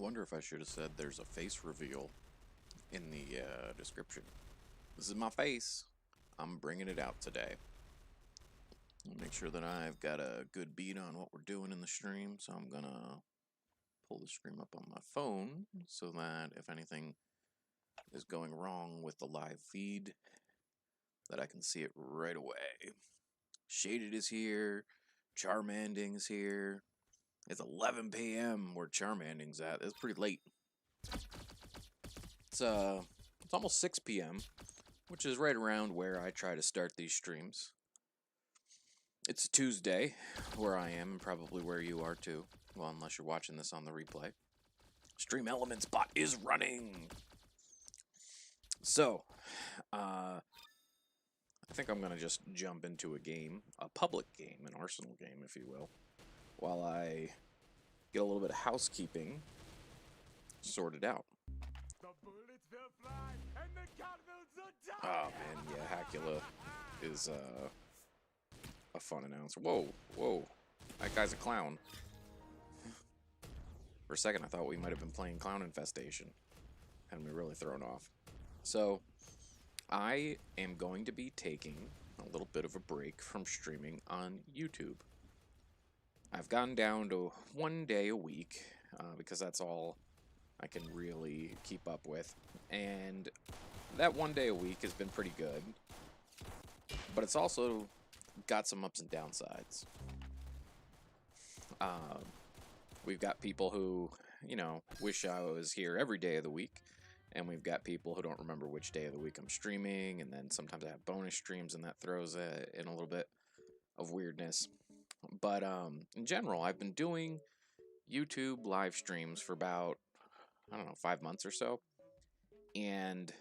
wonder if I should have said there's a face reveal in the description. This is my face. I'm bringing it out today. I'll make sure that I've got a good beat on what we're doing in the stream, so I'm gonna pull the stream up on my phone so that if anything is going wrong with the live feed, that I can see it right away. Shaded is here, Charmanding's here. It's 11 p.m. where Charmanding's at. It's pretty late. It's almost 6 p.m., which is right around where I try to start these streams. It's a Tuesday, where I am, and probably where you are too. Well, unless you're watching this on the replay. Stream Elements bot is running! So, I think I'm going to just jump into a game, a public game, an Arsenal game, if you will, while I get a little bit of housekeeping sorted out. Oh man, yeah, Hackula is a fun announcer. Whoa, whoa, that guy's a clown. For a second I thought we might have been playing Clown Infestation. Had me really thrown off. So, I am going to be taking a little bit of a break from streaming on YouTube. I've gone down to 1 day a week, because that's all I can really keep up with. And that 1 day a week has been pretty good. But it's also got some ups and downsides. We've got people who, you know, wish I was here every day of the week. And we've got people who don't remember which day of the week I'm streaming. And then sometimes I have bonus streams and that throws in a little bit of weirdness. But in general, I've been doing YouTube live streams for about, I don't know, 5 months or so. And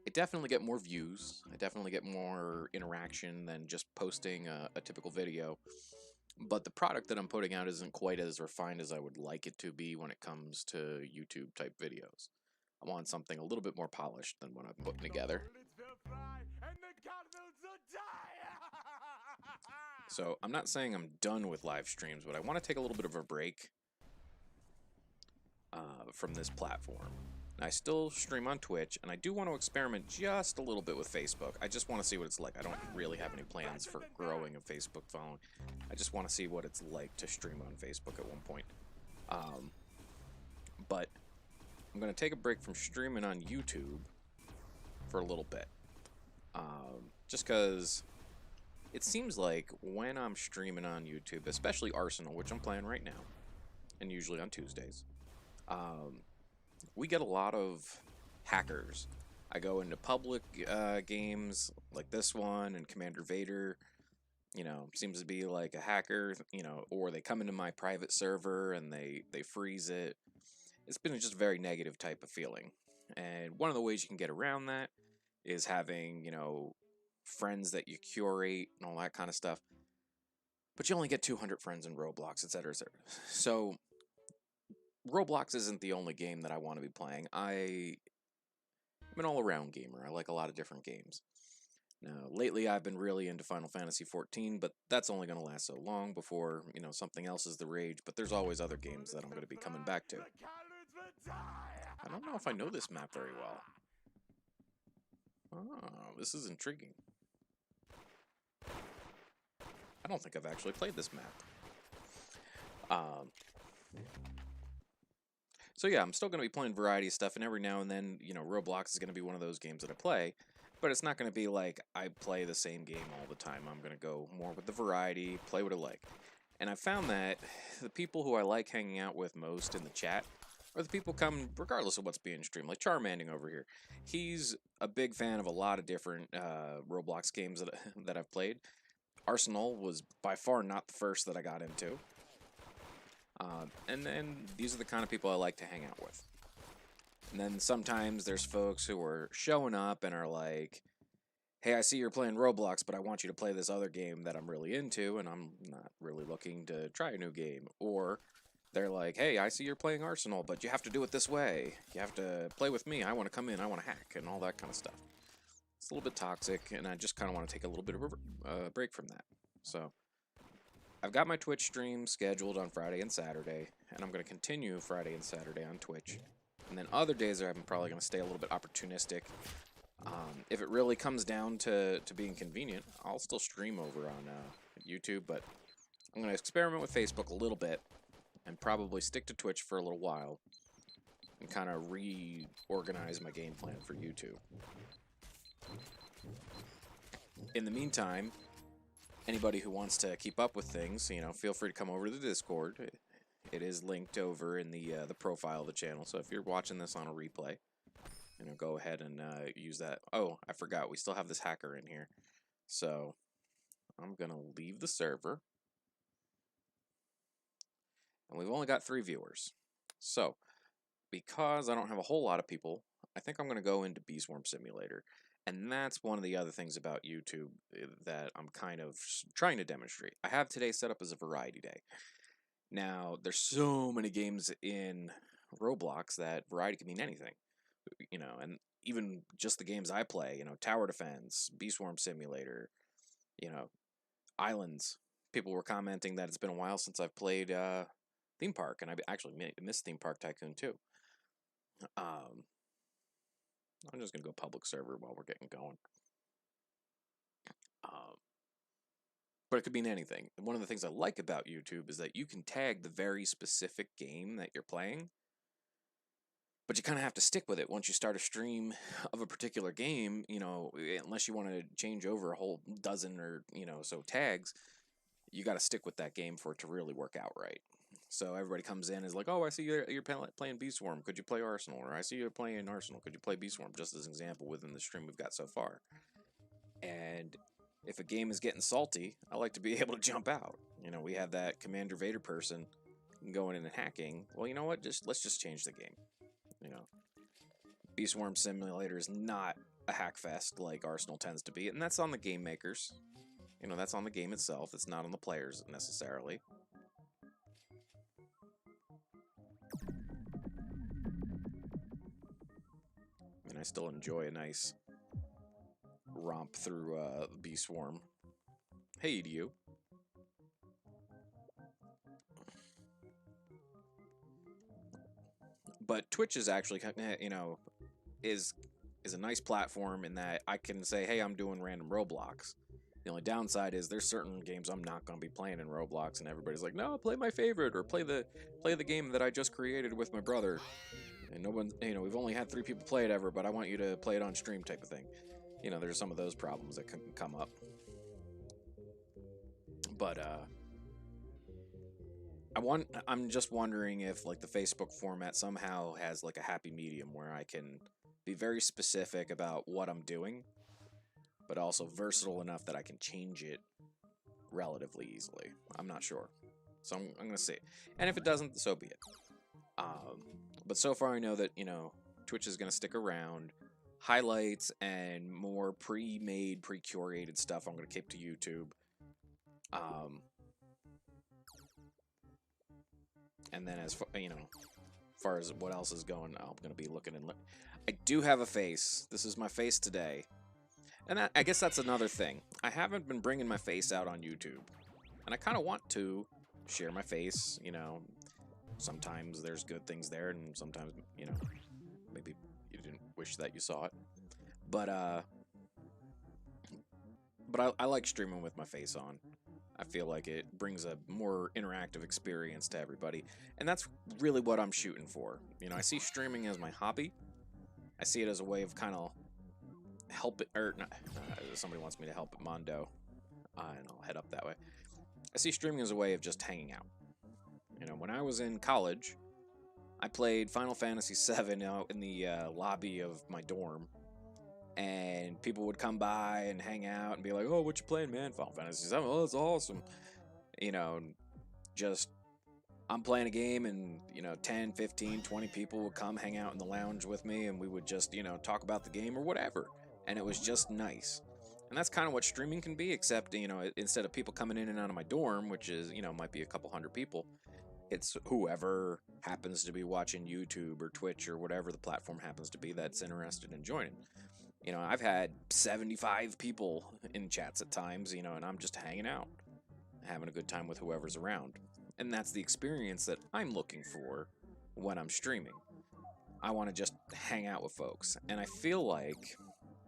I definitely get more views. I definitely get more interaction than just posting a typical video. But the product that I'm putting out isn't quite as refined as I would like it to be when it comes to YouTube type videos. I want something a little bit more polished than what I'm putting together. So I'm not saying I'm done with live streams, but I want to take a little bit of a break from this platform. I still stream on Twitch, and I do want to experiment just a little bit with Facebook. I just want to see what it's like. I don't really have any plans for growing a Facebook following. I just want to see what it's like to stream on Facebook at one point. But I'm going to take a break from streaming on YouTube for a little bit. Just because it seems like when I'm streaming on YouTube, especially Arsenal, which I'm playing right now, and usually on Tuesdays, we get a lot of hackers. I go into public games like this one and Commander Vader, you know, seems to be like a hacker, you know, or they come into my private server and they freeze it. It's been just a very negative type of feeling. And one of the ways you can get around that is having, you know, friends that you curate and all that kind of stuff. But you only get 200 friends in Roblox, etc., etc. So Roblox isn't the only game that I want to be playing. I'm an all-around gamer. I like a lot of different games. Now, lately I've been really into Final Fantasy XIV, but that's only going to last so long before, you know, something else is the rage, but there's always other games that I'm going to be coming back to. I don't know if I know this map very well. Oh, this is intriguing. I don't think I've actually played this map. So yeah, I'm still going to be playing variety stuff, and every now and then, you know, Roblox is going to be one of those games that I play, but it's not going to be like I play the same game all the time. I'm going to go more with the variety, play what I like. And I've found that the people who I like hanging out with most in the chat are the people come regardless of what's being streamed, like Charmanding over here. He's a big fan of a lot of different Roblox games that I've played. Arsenal was by far not the first that I got into. And then these are the kind of people I like to hang out with. And then sometimes there's folks who are showing up and are like, hey, I see you're playing Roblox, but I want you to play this other game that I'm really into, and I'm not really looking to try a new game. Or they're like, hey, I see you're playing Arsenal, but you have to do it this way. You have to play with me. I want to come in. I want to hack, and all that kind of stuff. It's a little bit toxic, and I just kind of want to take a little bit of a break from that. So I've got my Twitch stream scheduled on Friday and Saturday, and I'm going to continue Friday and Saturday on Twitch. And then other days I'm probably going to stay a little bit opportunistic. If it really comes down to being convenient, I'll still stream over on YouTube, but I'm going to experiment with Facebook a little bit and probably stick to Twitch for a little while and kind of reorganize my game plan for YouTube. In the meantime, anybody who wants to keep up with things, you know, feel free to come over to the Discord. It is linked over in the profile of the channel, so if you're watching this on a replay, you know, go ahead and use that. Oh, I forgot, we still have this hacker in here. So, I'm going to leave the server. And we've only got 3 viewers. So, because I don't have a whole lot of people, I think I'm going to go into Bee Swarm Simulator. And that's one of the other things about YouTube that I'm kind of trying to demonstrate. I have today set up as a variety day. Now, there's so many games in Roblox that variety can mean anything. You know, and even just the games I play, you know, Tower Defense, Bee Swarm Simulator, you know, Islands. People were commenting that it's been a while since I've played Theme Park, and I actually missed Theme Park Tycoon too. I'm just going to go public server while we're getting going. But it could mean anything. And one of the things I like about YouTube is that you can tag the very specific game that you're playing, but you kind of have to stick with it once you start a stream of a particular game, you know, unless you want to change over a whole dozen or, you know, so tags, you got to stick with that game for it to really work out right. So everybody comes in and is like, oh, I see you're playing Bee Swarm. Could you play Arsenal? Or I see you're playing Arsenal. Could you play Bee Swarm? Just as an example within the stream we've got so far. And if a game is getting salty, I like to be able to jump out. You know, we have that Commander Vader person going in and hacking. Well, you know what? Let's just change the game. You know, Bee Swarm Simulator is not a hack fest like Arsenal tends to be, and that's on the game makers. You know, that's on the game itself. It's not on the players necessarily. And I still enjoy a nice romp through Bee Swarm. Hey to you. But Twitch is actually, you know, is a nice platform in that I can say, hey, I'm doing random Roblox. The only downside is there's certain games I'm not going to be playing in Roblox, and everybody's like, no, play my favorite, or play the game that I just created with my brother. And no one, you know, we've only had 3 people play it ever, but I want you to play it on stream type of thing. You know, there's some of those problems that can come up. But I'm just wondering if like the Facebook format somehow has like a happy medium where I can be very specific about what I'm doing, but also versatile enough that I can change it relatively easily. I'm not sure. So I'm going to see. And if it doesn't, so be it. But so far I know that, you know, Twitch is going to stick around. Highlights and more pre-made, pre-curated stuff I'm going to keep to YouTube. And then as far, you know, far as what else is going, I'm going to be looking and I do have a face. This is my face today. And I guess that's another thing. I haven't been bringing my face out on YouTube. And I kind of want to share my face, you know. Sometimes there's good things there, and sometimes, you know, maybe you didn't wish that you saw it. But I like streaming with my face on. I feel like it brings a more interactive experience to everybody. And that's really what I'm shooting for. You know, I see streaming as my hobby. I see it as a way of kind of help it, or not, somebody wants me to help at Mondo, and I'll head up that way. I see streaming as a way of just hanging out. You know, when I was in college, I played Final Fantasy VII out in the lobby of my dorm, and people would come by and hang out and be like, oh, what you playing, man? Final Fantasy VII, oh, that's awesome. You know, just, I'm playing a game, and, you know, 10, 15, 20 people would come hang out in the lounge with me, and we would just, you know, talk about the game or whatever. And it was just nice. And that's kind of what streaming can be, except, you know, instead of people coming in and out of my dorm, which is, you know, might be a couple hundred people, it's whoever happens to be watching YouTube or Twitch or whatever the platform happens to be that's interested in joining. You know, I've had 75 people in chats at times, you know, and I'm just hanging out. having a good time with whoever's around. And that's the experience that I'm looking for when I'm streaming. I want to just hang out with folks. And I feel like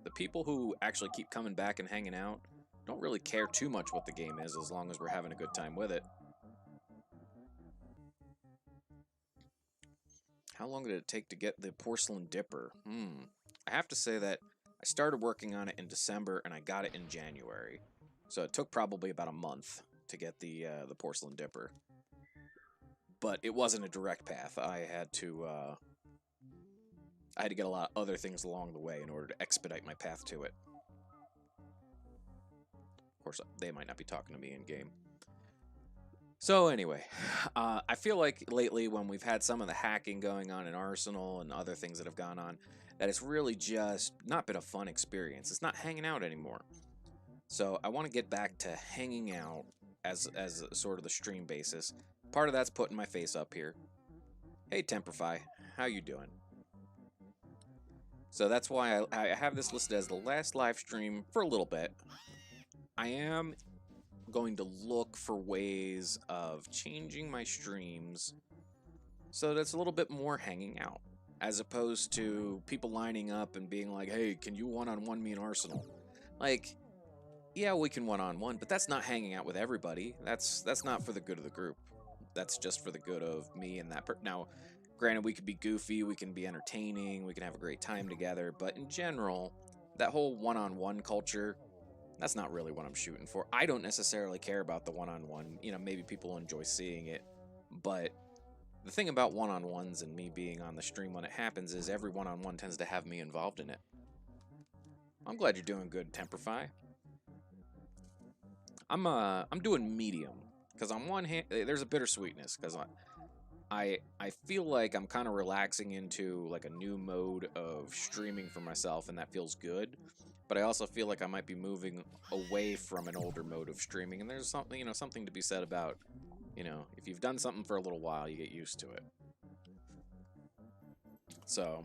the people who actually keep coming back and hanging out don't really care too much what the game is as long as we're having a good time with it. How long did it take to get the porcelain dipper? I have to say that I started working on it in December and I got it in January. So it took probably about a month to get the porcelain dipper. But it wasn't a direct path. I had to get a lot of other things along the way in order to expedite my path to it. Of course, they might not be talking to me in game. So anyway, I feel like lately when we've had some of the hacking going on in Arsenal and other things that have gone on, that it's really just not been a fun experience. It's not hanging out anymore. So I want to get back to hanging out as sort of the stream basis. Part of that's putting my face up here. Hey Temperify, how you doing? So that's why I have this listed as the last live stream for a little bit. I am going to look for ways of changing my streams so that it's a little bit more hanging out, as opposed to people lining up and being like, hey, can you one-on-one me in Arsenal? Like, yeah, we can one-on-one, but that's not hanging out with everybody. That's not for the good of the group. That's just for the good of me and that person. Now, granted, we could be goofy, we can be entertaining, we can have a great time together, but in general, that whole one-on-one culture, that's not really what I'm shooting for. I don't necessarily care about the one-on-one. You know, maybe people enjoy seeing it, but the thing about one-on-ones and me being on the stream when it happens is every one-on-one tends to have me involved in it. I'm glad you're doing good, Temperify. I'm doing medium, because on one hand, there's a bittersweetness, because I feel like I'm kind of relaxing into like a new mode of streaming for myself, and that feels good. But I also feel like I might be moving away from an older mode of streaming, and there's something, something to be said about, if you've done something for a little while, you get used to it. So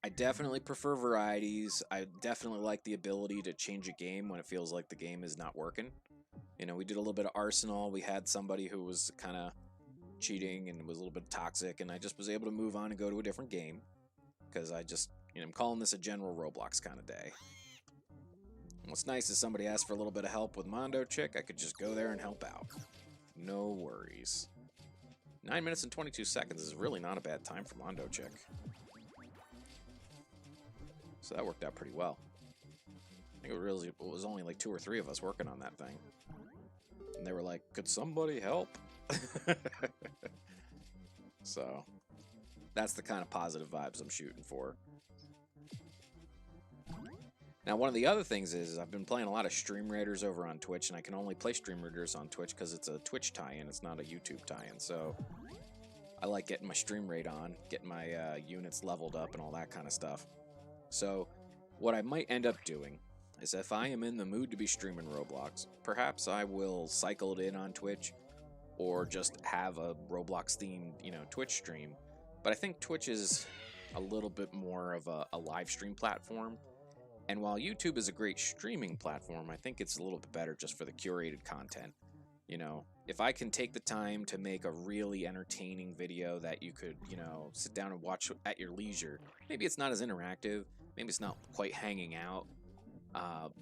I definitely prefer varieties. I definitely like the ability to change a game when it feels like the game is not working. We did a little bit of Arsenal. We had somebody who was kind of cheating and was a little bit toxic, and I just was able to move on and go to a different game, because I just, I'm calling this a general Roblox kind of day. And what's nice is somebody asked for a little bit of help with Mondo Chick, I could just go there and help out. No worries. 9 minutes and 22 seconds is really not a bad time for Mondo Chick. So that worked out pretty well. I think it was only like 2 or 3 of us working on that thing. And they were like, could somebody help? So that's the kind of positive vibes I'm shooting for. Now, one of the other things is I've been playing a lot of Stream Raiders over on Twitch, and I can only play Stream Raiders on Twitch because it's a Twitch tie-in, it's not a YouTube tie-in. So I like getting my stream rate on, getting my units leveled up and all that kind of stuff. So what I might end up doing is, if I am in the mood to be streaming Roblox, perhaps I will cycle it in on Twitch, or just have a Roblox-themed, Twitch stream. But I think Twitch is a little bit more of a live stream platform. And while YouTube is a great streaming platform, I think it's a little bit better just for the curated content. If I can take the time to make a really entertaining video that you could, sit down and watch at your leisure. Maybe it's not as interactive, maybe it's not quite hanging out,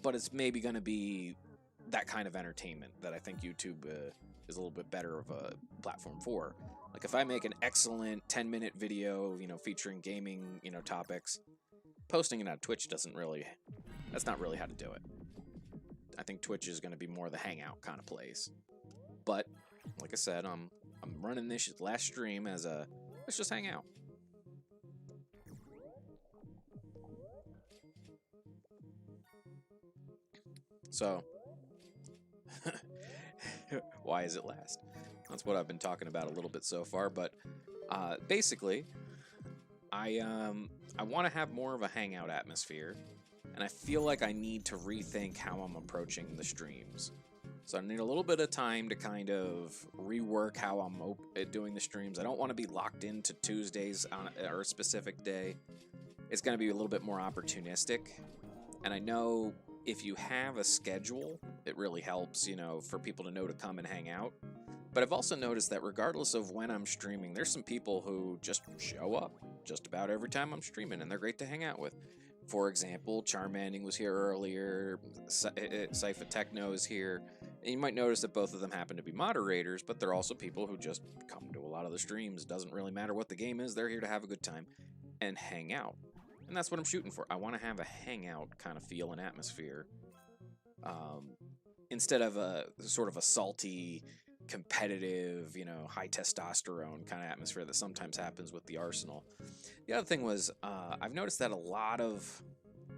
but it's maybe going to be that kind of entertainment that I think YouTube is a little bit better of a platform for. Like if I make an excellent 10-minute video, featuring gaming, topics, posting it on Twitch that's not really how to do it. I think Twitch is going to be more the hangout kind of place. But like I said, I'm running this last stream as a let's just hang out. So why is it last? That's what I've been talking about a little bit so far, but basically I want to have more of a hangout atmosphere, and I feel like I need to rethink how I'm approaching the streams. So I need a little bit of time to kind of rework how I'm doing the streams. I don't want to be locked into Tuesdays or a specific day. It's going to be a little bit more opportunistic. And I know if you have a schedule, it really helps, you know, for people to know to come and hang out. But I've also noticed that regardless of when I'm streaming, there's some people who just show up just about every time I'm streaming, and they're great to hang out with. For example, Charmanding was here earlier, Cypher Techno is here, and you might notice that both of them happen to be moderators, but they're also people who just come to a lot of the streams. Doesn't really matter what the game is, they're here to have a good time and hang out. And that's what I'm shooting for. I want to have a hangout kind of feel and atmosphere. Instead of a sort of a salty, competitive, you know, high testosterone kind of atmosphere that sometimes happens with the Arsenal. The other thing was, I've noticed that a lot of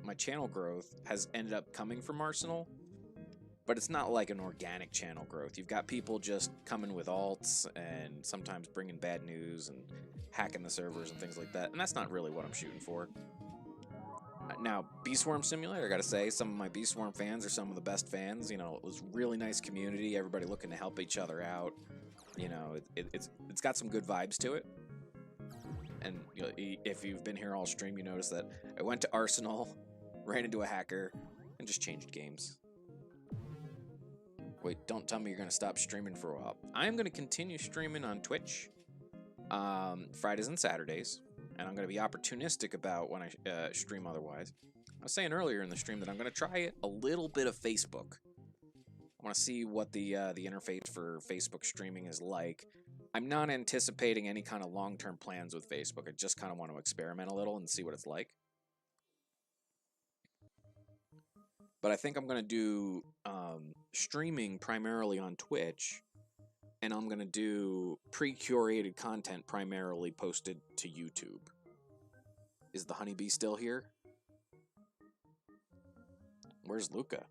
my channel growth has ended up coming from Arsenal, but it's not like an organic channel growth. You've got people just coming with alts and sometimes bringing bad news and hacking the servers and things like that, and that's not really what I'm shooting for. Now, Bee Swarm Simulator, I gotta say, some of my Bee Swarm fans are some of the best fans. You know, it was really nice community, everybody looking to help each other out. You know, it's got some good vibes to it. And you know, if you've been here all stream, you notice that I went to Arsenal, ran into a hacker, and just changed games. Wait, don't tell me you're gonna stop streaming for a while. I am gonna continue streaming on Twitch, Fridays and Saturdays. And I'm going to be opportunistic about when I stream otherwise. I was saying earlier in the stream that I'm going to try a little bit of Facebook. I want to see what the interface for Facebook streaming is like. I'm not anticipating any kind of long-term plans with Facebook. I just kind of want to experiment a little and see what it's like. But I think I'm going to do streaming primarily on Twitch. And I'm going to do pre-curated content primarily posted to YouTube. Is the honeybee still here? Where's Luca?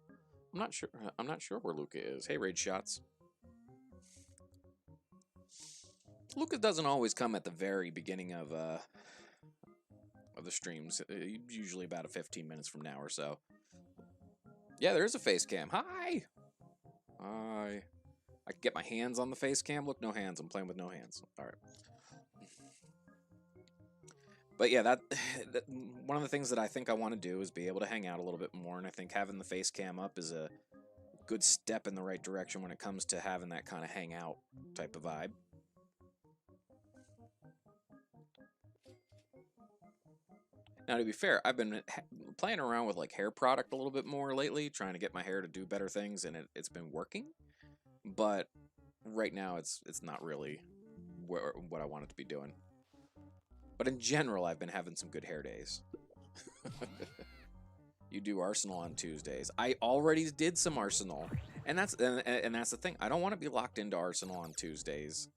I'm not sure where Luca is. Hey, Raid Shots. Luca doesn't always come at the very beginning of the streams. Usually about 15 minutes from now or so. Yeah, there is a face cam. Hi! Hi. I can get my hands on the face cam. Look, no hands. I'm playing with no hands. All right. But yeah, that one of the things that I think I want to do is be able to hang out a little bit more, and I think having the face cam up is a good step in the right direction when it comes to having that kind of hangout type of vibe. Now, to be fair, I've been playing around with like hair product a little bit more lately, trying to get my hair to do better things, and it's been working. But right now, it's not really what I want it to be doing. But in general, I've been having some good hair days. You do Arsenal on Tuesdays. I already did some Arsenal, and that's the thing. I don't want to be locked into Arsenal on Tuesdays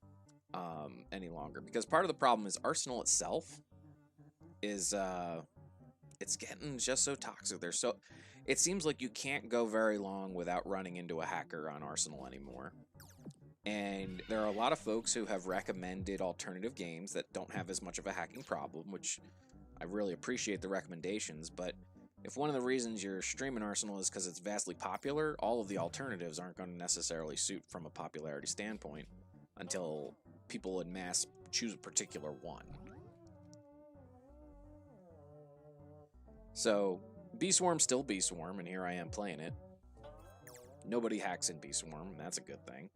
any longer, because part of the problem is Arsenal itself is it's getting just so toxic. It seems like you can't go very long without running into a hacker on Arsenal anymore. And there are a lot of folks who have recommended alternative games that don't have as much of a hacking problem, which I really appreciate the recommendations. But if one of the reasons you're streaming Arsenal is because it's vastly popular, all of the alternatives aren't going to necessarily suit from a popularity standpoint until people en masse choose a particular one. So Bee Swarm's still Bee Swarm, and here I am playing it. Nobody hacks in Bee Swarm, and that's a good thing.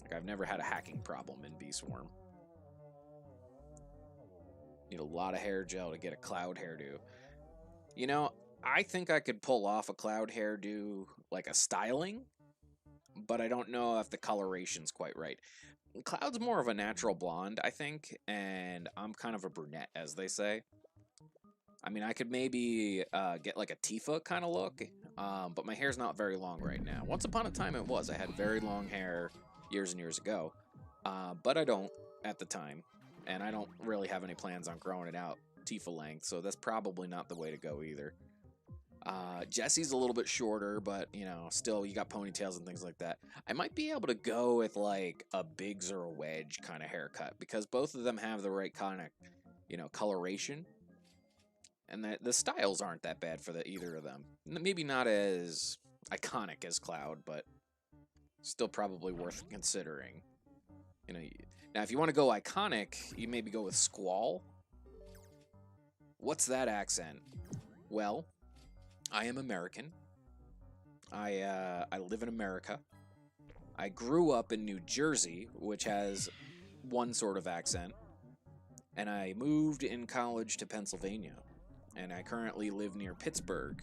Like, I've never had a hacking problem in Bee Swarm. Need a lot of hair gel to get a cloud hairdo. You know, I think I could pull off a cloud hairdo, like a styling, but I don't know if the coloration's quite right. Cloud's more of a natural blonde, I think, and I'm kind of a brunette, as they say. I mean, I could maybe get like a Tifa kind of look, but my hair's not very long right now. Once upon a time it was. I had very long hair years and years ago, but I don't at the time, and I don't really have any plans on growing it out Tifa length, so that's probably not the way to go either. Jesse's a little bit shorter, but, you know, still, you got ponytails and things like that. I might be able to go with, like, a Biggs or a Wedge kind of haircut, because both of them have the right kind of, you know, coloration. And the styles aren't that bad for either of them. Maybe not as iconic as Cloud, but still probably worth considering. You know, now if you want to go iconic, you maybe go with Squall. What's that accent? Well, I am American. I live in America. I grew up in New Jersey, which has one sort of accent, and I moved in college to Pennsylvania, and I currently live near Pittsburgh.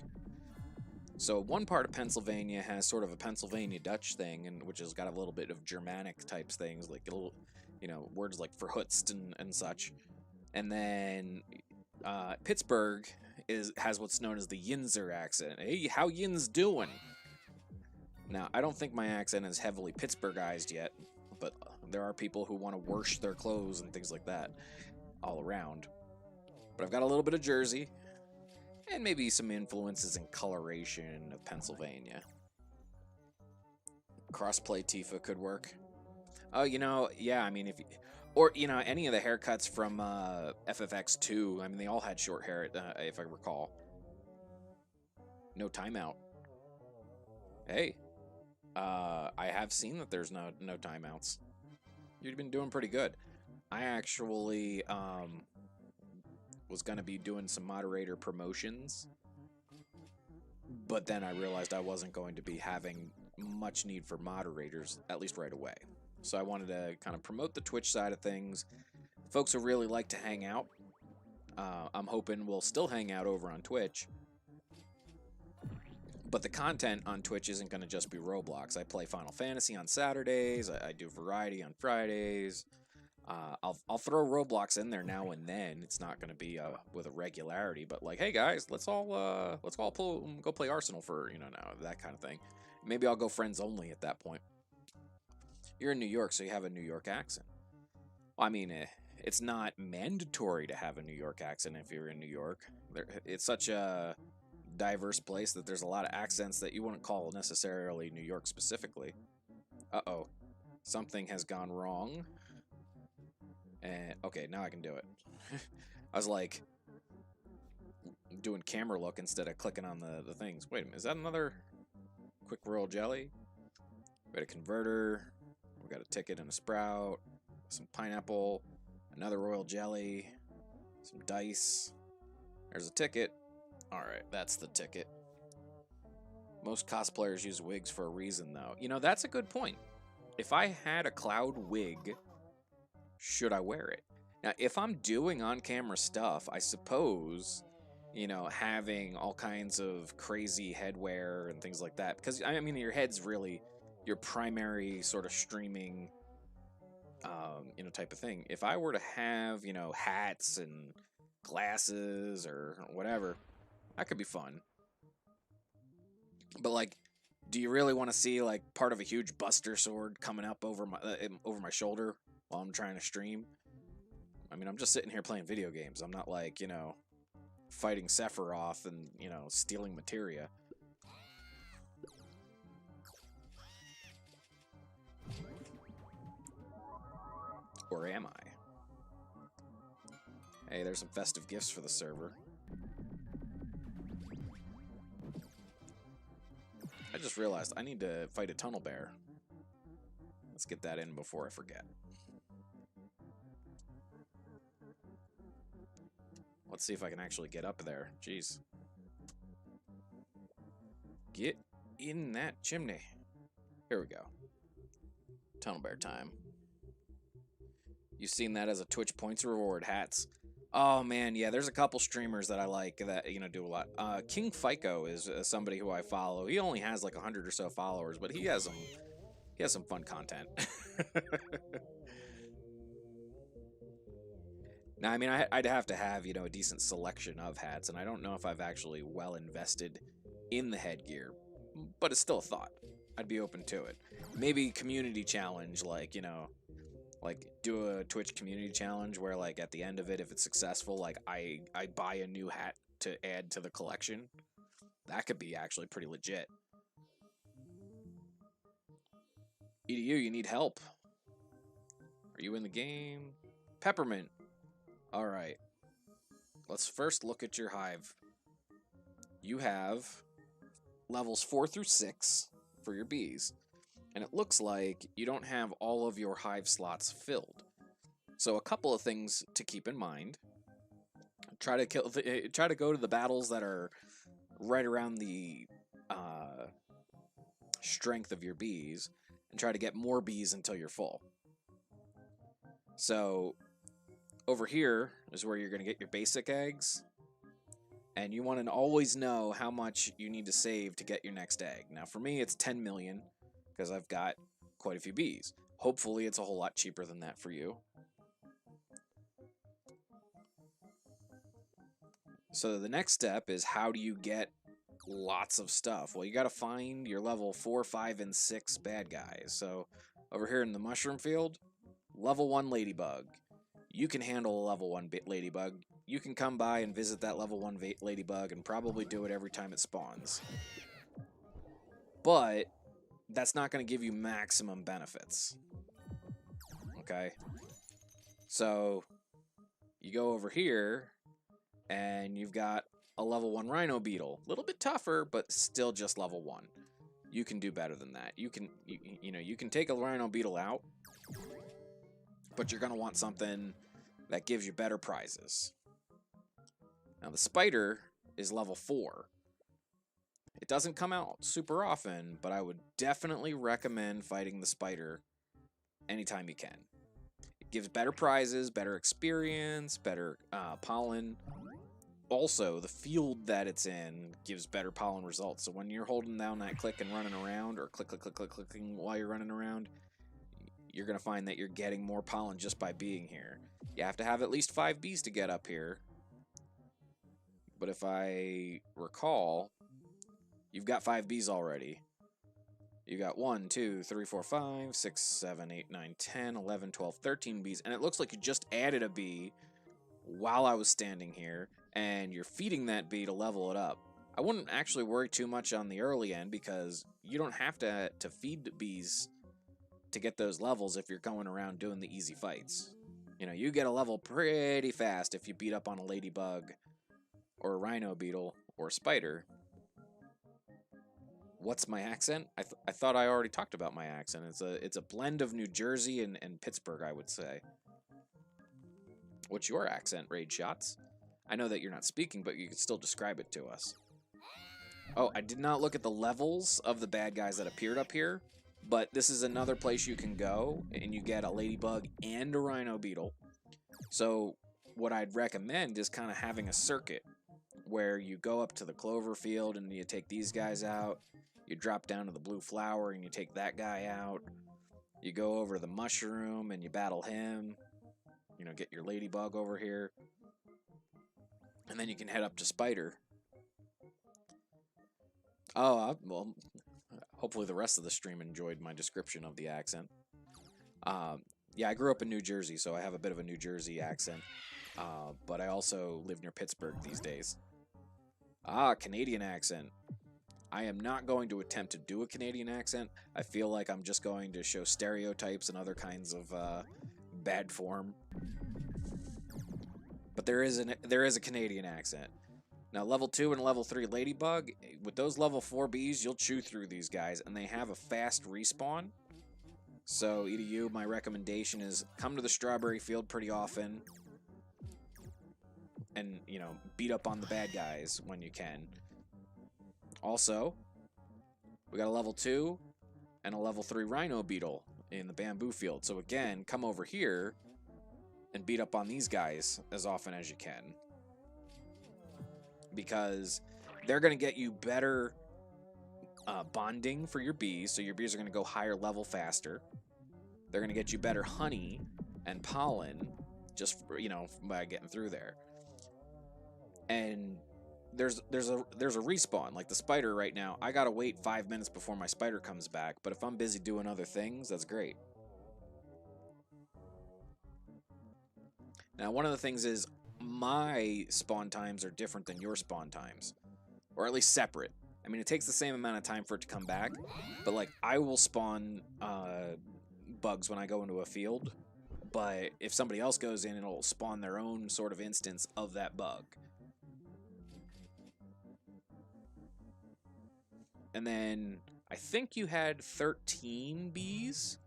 So one part of Pennsylvania has sort of a Pennsylvania Dutch thing, and which has got a little bit of Germanic types things, like little, words like verhutzt and such. And then Pittsburgh has what's known as the Yinzer accent. Hey, how yins doing? Now, I don't think my accent is heavily Pittsburghized yet, but there are people who want to wash their clothes and things like that all around. But I've got a little bit of Jersey, and maybe some influences and coloration of Pennsylvania. Crossplay Tifa could work. Oh, yeah, I mean, any of the haircuts from FFX2, I mean, they all had short hair, if I recall. No timeout. Hey, I have seen that there's no timeouts. You've been doing pretty good. I actually was going to be doing some moderator promotions, but then I realized I wasn't going to be having much need for moderators, at least right away. So I wanted to kind of promote the Twitch side of things. Folks who really like to hang out, I'm hoping we'll still hang out over on Twitch. But the content on Twitch isn't going to just be Roblox. I play Final Fantasy on Saturdays. I do Variety on Fridays. I'll throw Roblox in there now and then. It's not going to be with a regularity, but like, hey guys, let's all go play Arsenal for now, that kind of thing. Maybe I'll go friends only at that point. You're in New York, so you have a New York accent. Well, I mean, it's not mandatory to have a New York accent if you're in New York. It's such a diverse place that there's a lot of accents that you wouldn't call necessarily New York specifically. Uh-oh. Something has gone wrong. And okay, now I can do it. I was like doing camera look instead of clicking on the things. Wait a minute, is that another quick royal jelly? We got a converter. We got a ticket and a sprout. Some pineapple. Another royal jelly. Some dice. There's a ticket. Alright, that's the ticket. Most cosplayers use wigs for a reason, though. That's a good point. If I had a cloud wig, should I wear it? Now, if I'm doing on-camera stuff, I suppose, having all kinds of crazy headwear and things like that. Because, I mean, your head's really your primary sort of streaming, type of thing. If I were to have, hats and glasses or whatever, that could be fun. But, like, do you really want to see, like, part of a huge Buster Sword coming up over my shoulder while I'm trying to stream? I mean, I'm just sitting here playing video games. I'm not, like, fighting Sephiroth and, stealing materia. Or am I? Hey, there's some festive gifts for the server. I just realized I need to fight a tunnel bear. Let's get that in before I forget. Let's see if I can actually get up there. Jeez. Get in that chimney. Here we go. Tunnel bear time. You've seen that as a Twitch points reward, hats. Oh man, yeah, there's a couple streamers that I like that, do a lot. King Fico is somebody who I follow. He only has like 100 or so followers, but he has some fun content. Now, I mean, I'd have to have, a decent selection of hats, and I don't know if I've actually well invested in the headgear, but it's still a thought. I'd be open to it. Maybe community challenge, like, like do a Twitch community challenge where, like, at the end of it, if it's successful, like I buy a new hat to add to the collection. That could be actually pretty legit. EDU, you need help. Are you in the game? Peppermint. Alright. Let's first look at your hive. You have levels 4 through 6 for your bees. And it looks like you don't have all of your hive slots filled. So a couple of things to keep in mind. Try to go to the battles that are right around the strength of your bees and try to get more bees until you're full. So over here is where you're going to get your basic eggs, and you want to always know how much you need to save to get your next egg. Now for me it's 10 million because I've got quite a few bees. Hopefully it's a whole lot cheaper than that for you. So the next step is, how do you get lots of stuff? Well, you got to find your level 4, 5, and 6 bad guys. So over here in the mushroom field, level 1 ladybug. You can handle a level 1 ladybug. You can come by and visit that level 1 ladybug and probably do it every time it spawns. But that's not going to give you maximum benefits. Okay? So you go over here and you've got a level 1 rhino beetle. A little bit tougher, but still just level 1. You can do better than that. You can take a rhino beetle out, but you're going to want something that gives you better prizes. Now the spider is level 4. It doesn't come out super often, but I would definitely recommend fighting the spider anytime you can. It gives better prizes, better experience, better pollen. Also, the field that it's in gives better pollen results. So when you're holding down that click and running around, or clicking while you're running around, you're going to find that you're getting more pollen just by being here. You have to have at least 5 bees to get up here. But if I recall, you've got 5 bees already. You got 1, 2, 3, 4, 5, 6, 7, 8, 9, 10, 11, 12, 13 bees. And it looks like you just added a bee while I was standing here, and you're feeding that bee to level it up. I wouldn't actually worry too much on the early end, because you don't have to feed the bees to get those levels if you're going around doing the easy fights. You know, you get a level pretty fast if you beat up on a ladybug or a rhino beetle or a spider. What's my accent? I thought I already talked about my accent. It's a blend of New Jersey and Pittsburgh, I would say. What's your accent, Raid Shots? I know that you're not speaking, but you can still describe it to us. Oh, I did not look at the levels of the bad guys that appeared up here, but this is another place you can go, and you get a ladybug and a rhino beetle. So what I'd recommend is kind of having a circuit where you go up to the clover field and you take these guys out. You drop down to the blue flower and you take that guy out. You go over to the mushroom and you battle him. You know, get your ladybug over here. And then you can head up to spider. Oh, well, hopefully the rest of the stream enjoyed my description of the accent. Yeah, I grew up in New Jersey, so I have a bit of a New Jersey accent. But I also live near Pittsburgh these days. Canadian accent. I am not going to attempt to do a Canadian accent. I feel like I'm just going to show stereotypes and other kinds of bad form. But there is a Canadian accent. Now, level 2 and level 3 ladybug, with those level 4 bees, you'll chew through these guys, and they have a fast respawn. So, EDU, my recommendation is come to the strawberry field pretty often. And, you know, beat up on the bad guys when you can. Also, we got a level 2 and a level 3 rhino beetle in the bamboo field. So again, come over here and beat up on these guys as often as you can. Because they're going to get you better bonding for your bees. So your bees are going to go higher level faster. They're going to get you better honey and pollen just, you know, by getting through there. And there's a respawn, like the spider right now. I gotta wait 5 minutes before my spider comes back, but if I'm busy doing other things, that's great. Now, one of the things is my spawn times are different than your spawn times, or at least separate. I mean, it takes the same amount of time for it to come back, but like I will spawn bugs when I go into a field, but if somebody else goes in, it'll spawn their own sort of instance of that bug. And then I think you had 13 bees.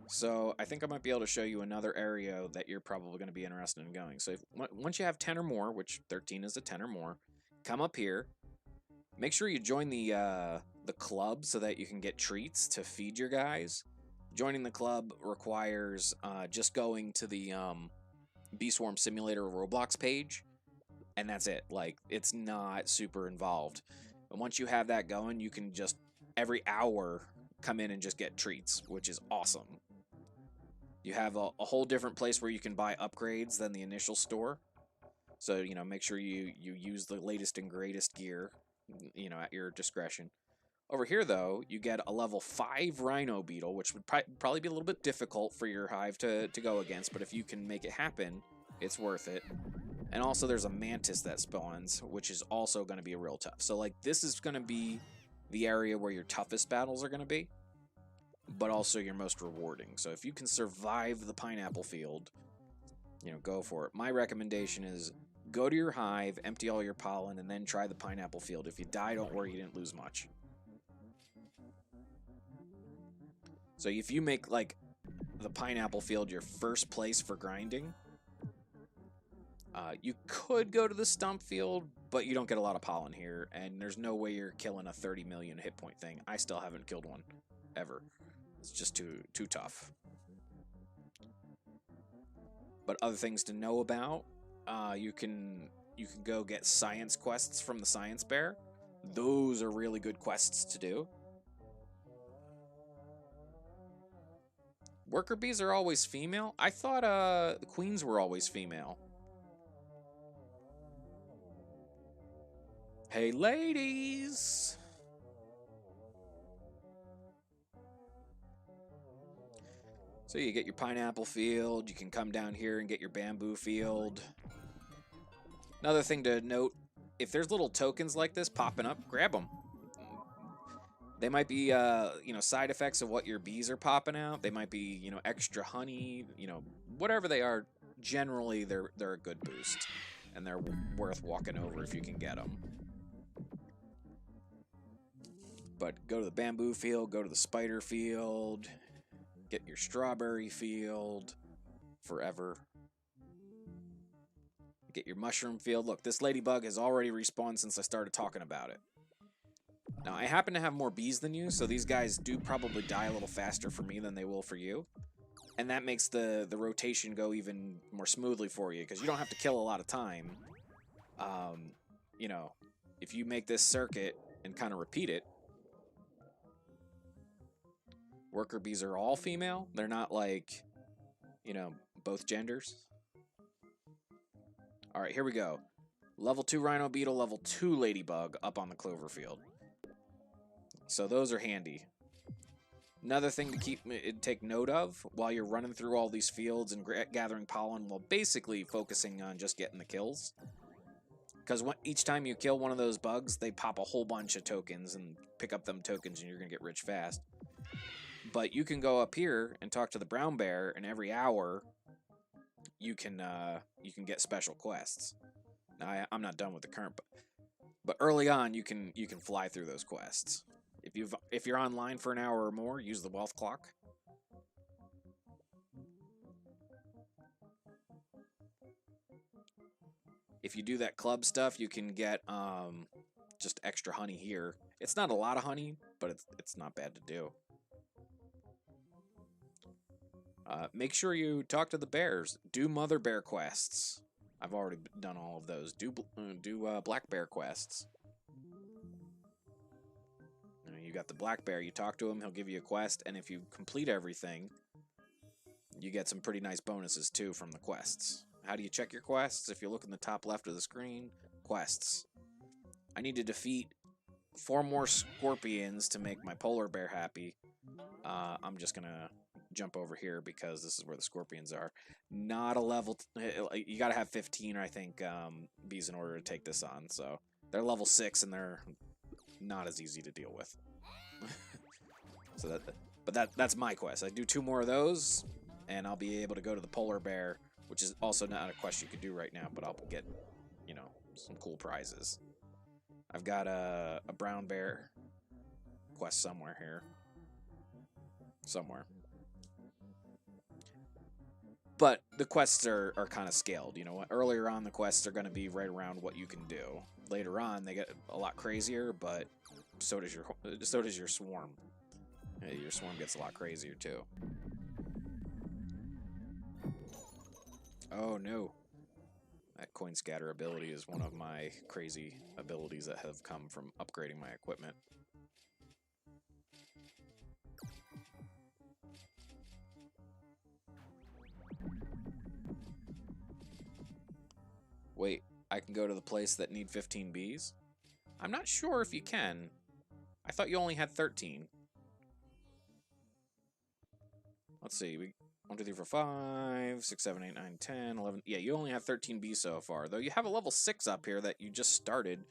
So I think I might be able to show you another area that you're probably going to be interested in going. So once you have 10 or more, which 13 is a 10 or more, come up here Make sure you join the club so that you can get treats to feed your guys. Joining the club requires just going to the Bee Swarm Simulator Roblox page, and that's it. Like, it's not super involved. And once you have that going, you can just every hour come in and just get treats, which is awesome. You have a whole different place where you can buy upgrades than the initial store. So, you know, make sure you use the latest and greatest gear, you know, at your discretion. Over here, though, you get a level 5 Rhino Beetle, which would probably be a little bit difficult for your hive to go against, but if you can make it happen, it's worth it. And also, there's a Mantis that spawns, which is also going to be real tough. So, like, this is going to be the area where your toughest battles are going to be, but also your most rewarding. So if you can survive the pineapple field, you know, go for it. My recommendation is go to your hive, empty all your pollen, and then try the pineapple field. If you die, don't worry, you didn't lose much. So if you make, like, the pineapple field your first place for grinding, you could go to the stump field, but you don't get a lot of pollen here, and there's no way you're killing a 30 million hit point thing. I still haven't killed one, ever. It's just too tough. But other things to know about, you can go get science quests from the Science Bear. Those are really good quests to do. Worker bees are always female? I thought the queens were always female. Hey, ladies! So you get your pineapple field, you can come down here and get your bamboo field. Another thing to note, if there's little tokens like this popping up, grab them. They might be, you know, side effects of what your bees are popping out. They might be, you know, extra honey, you know, whatever they are. Generally, they're a good boost, and they're worth walking over if you can get them. But go to the bamboo field, go to the spider field, get your strawberry field, forever. Get your mushroom field. Look, this ladybug has already respawned since I started talking about it. Now, I happen to have more bees than you, so these guys do probably die a little faster for me than they will for you. And that makes the rotation go even more smoothly for you, because you don't have to kill a lot of time. You know, if you make this circuit and kind of repeat it, worker bees are all female. They're not like, you know, both genders. All right, here we go. Level 2 Rhino Beetle, level 2 Ladybug up on the clover field. So those are handy. Another thing to take note of while you're running through all these fields and gathering pollen, while basically focusing on just getting the kills. Because each time you kill one of those bugs, they pop a whole bunch of tokens, and pick up them tokens and you're going to get rich fast. But you can go up here and talk to the brown bear, and every hour you can get special quests. Now I'm not done with the current, but early on you can fly through those quests. If you're online for an hour or more, use the wealth clock. If you do that club stuff, you can get just extra honey here. It's not a lot of honey, but it's not bad to do. Make sure you talk to the bears. Do mother bear quests. I've already done all of those. Do black bear quests. You got the black bear. You talk to him. He'll give you a quest, and if you complete everything, you get some pretty nice bonuses too from the quests. How do you check your quests? If you look in the top left of the screen, quests. I need to defeat 4 more scorpions to make my polar bear happy. I'm just gonna jump over here because this is where the scorpions are. Not a level. You gotta have 15, I think, bees in order to take this on. So they're level 6 and they're not as easy to deal with. So that's my quest. I do 2 more of those, and I'll be able to go to the polar bear, which is also not a quest you could do right now, but I'll get, you know, some cool prizes. I've got a brown bear quest somewhere here. Somewhere. But the quests are kind of scaled. You know, earlier on the quests are going to be right around what you can do. Later on, they get a lot crazier, but so does your swarm. Your swarm gets a lot crazier too. Oh no. That coin scatter ability is one of my crazy abilities that have come from upgrading my equipment. Wait, I can go to the place that need 15 bees? I'm not sure if you can. I thought you only had 13. Let's see. 1, 2, 3, 4, 5, 6, 7, 8, 9, 10, 11. Yeah, you only have 13 bees so far. Though you have a level 6 up here that you just started.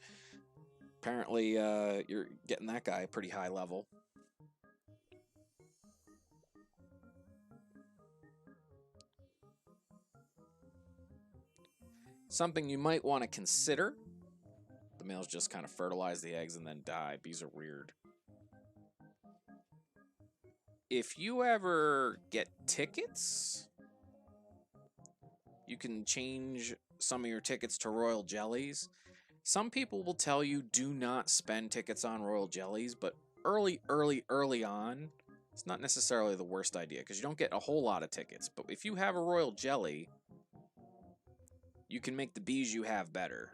Apparently, you're getting that guy pretty high level. Something you might want to consider. The males just kind of fertilize the eggs and then die. Bees are weird. If you ever get tickets, you can change some of your tickets to royal jellies. Some people will tell you do not spend tickets on royal jellies, but early on, it's not necessarily the worst idea because you don't get a whole lot of tickets. But if you have a royal jelly, you can make the bees you have better.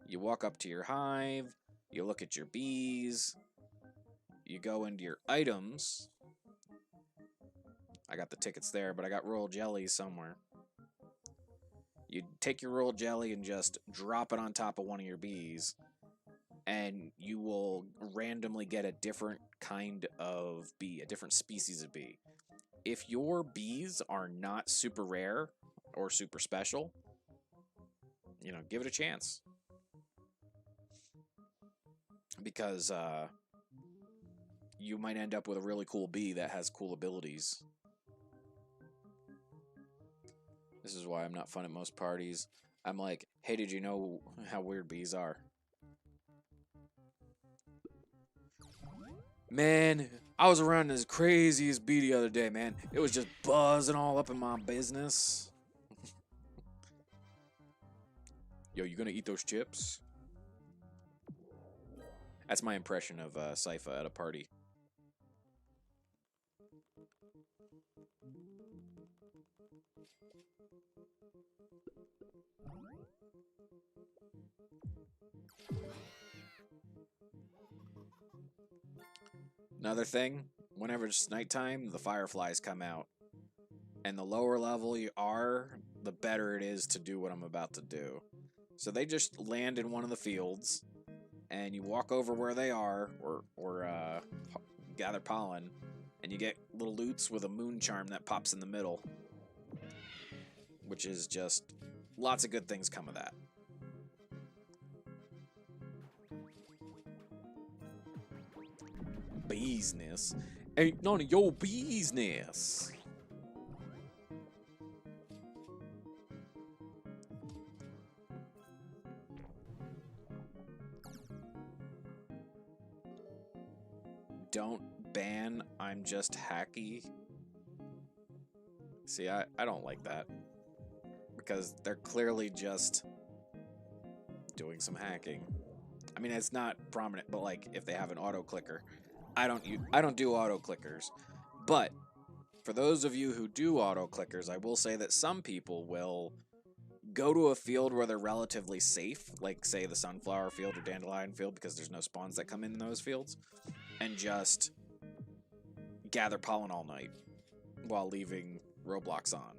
You walk up to your hive, you look at your bees, you go into your items. I got the tickets there, but I got royal jelly somewhere. You take your royal jelly and just drop it on top of one of your bees, and you will randomly get a different kind of bee, a different species of bee. If your bees are not super rare or super special, you know, give it a chance. Because you might end up with a really cool bee that has cool abilities. This is why I'm not fun at most parties. I'm like, hey, did you know how weird bees are? Man, I was around this craziest bee the other day, man. It was just buzzing all up in my business. Yo, you gonna eat those chips? That's my impression of Sypha at a party. Another thing, whenever it's nighttime, the fireflies come out. And the lower level you are, the better it is to do what I'm about to do. So they just land in one of the fields, and you walk over where they are, or gather pollen, and you get little loots with a moon charm that pops in the middle. Which is just, lots of good things come of that. Business? Ain't none of your business. Don't ban, I'm just hacky. See, I don't like that. Because they're clearly just doing some hacking. I mean, it's not prominent, but like if they have an auto clicker. I don't do auto clickers. But for those of you who do auto clickers, I will say that some people will go to a field where they're relatively safe, like say the sunflower field or dandelion field, because there's no spawns that come in those fields, and just gather pollen all night while leaving Roblox on.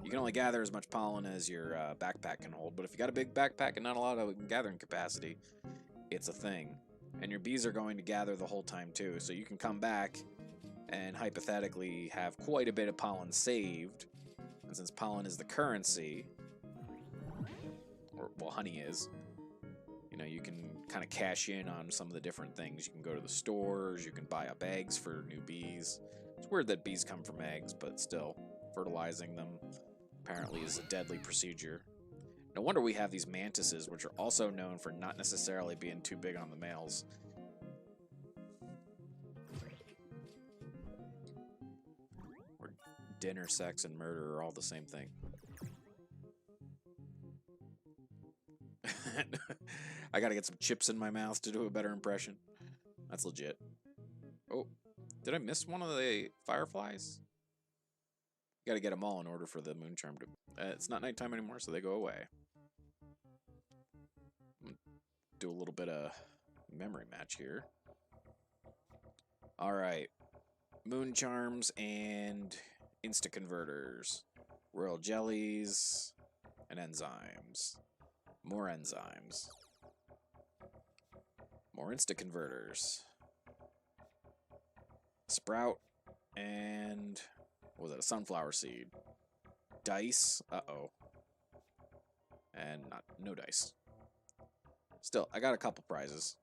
You can only gather as much pollen as your backpack can hold, but if you got a big backpack and not a lot of gathering capacity, it's a thing. And your bees are going to gather the whole time too, so you can come back and hypothetically have quite a bit of pollen saved. And since pollen is the currency, or well, honey is, you know, you can kind of cash in on some of the different things. You can go to the stores, you can buy up eggs for new bees. It's weird that bees come from eggs, but still, fertilizing them apparently is a deadly procedure. No wonder we have these mantises, which are also known for not necessarily being too big on the males. We're dinner, sex, and murder are all the same thing. I gotta get some chips in my mouth to do a better impression. That's legit. Oh, did I miss one of the fireflies? Gotta get them all in order for the moon charm to... it's not nighttime anymore, so they go away. Do a little bit of memory match here. Alright. Moon charms and insta-converters. Royal jellies and enzymes. More enzymes. More insta-converters. Sprout and... what was that? A sunflower seed. Dice. Uh-oh. And no dice. Still, I got a couple prizes.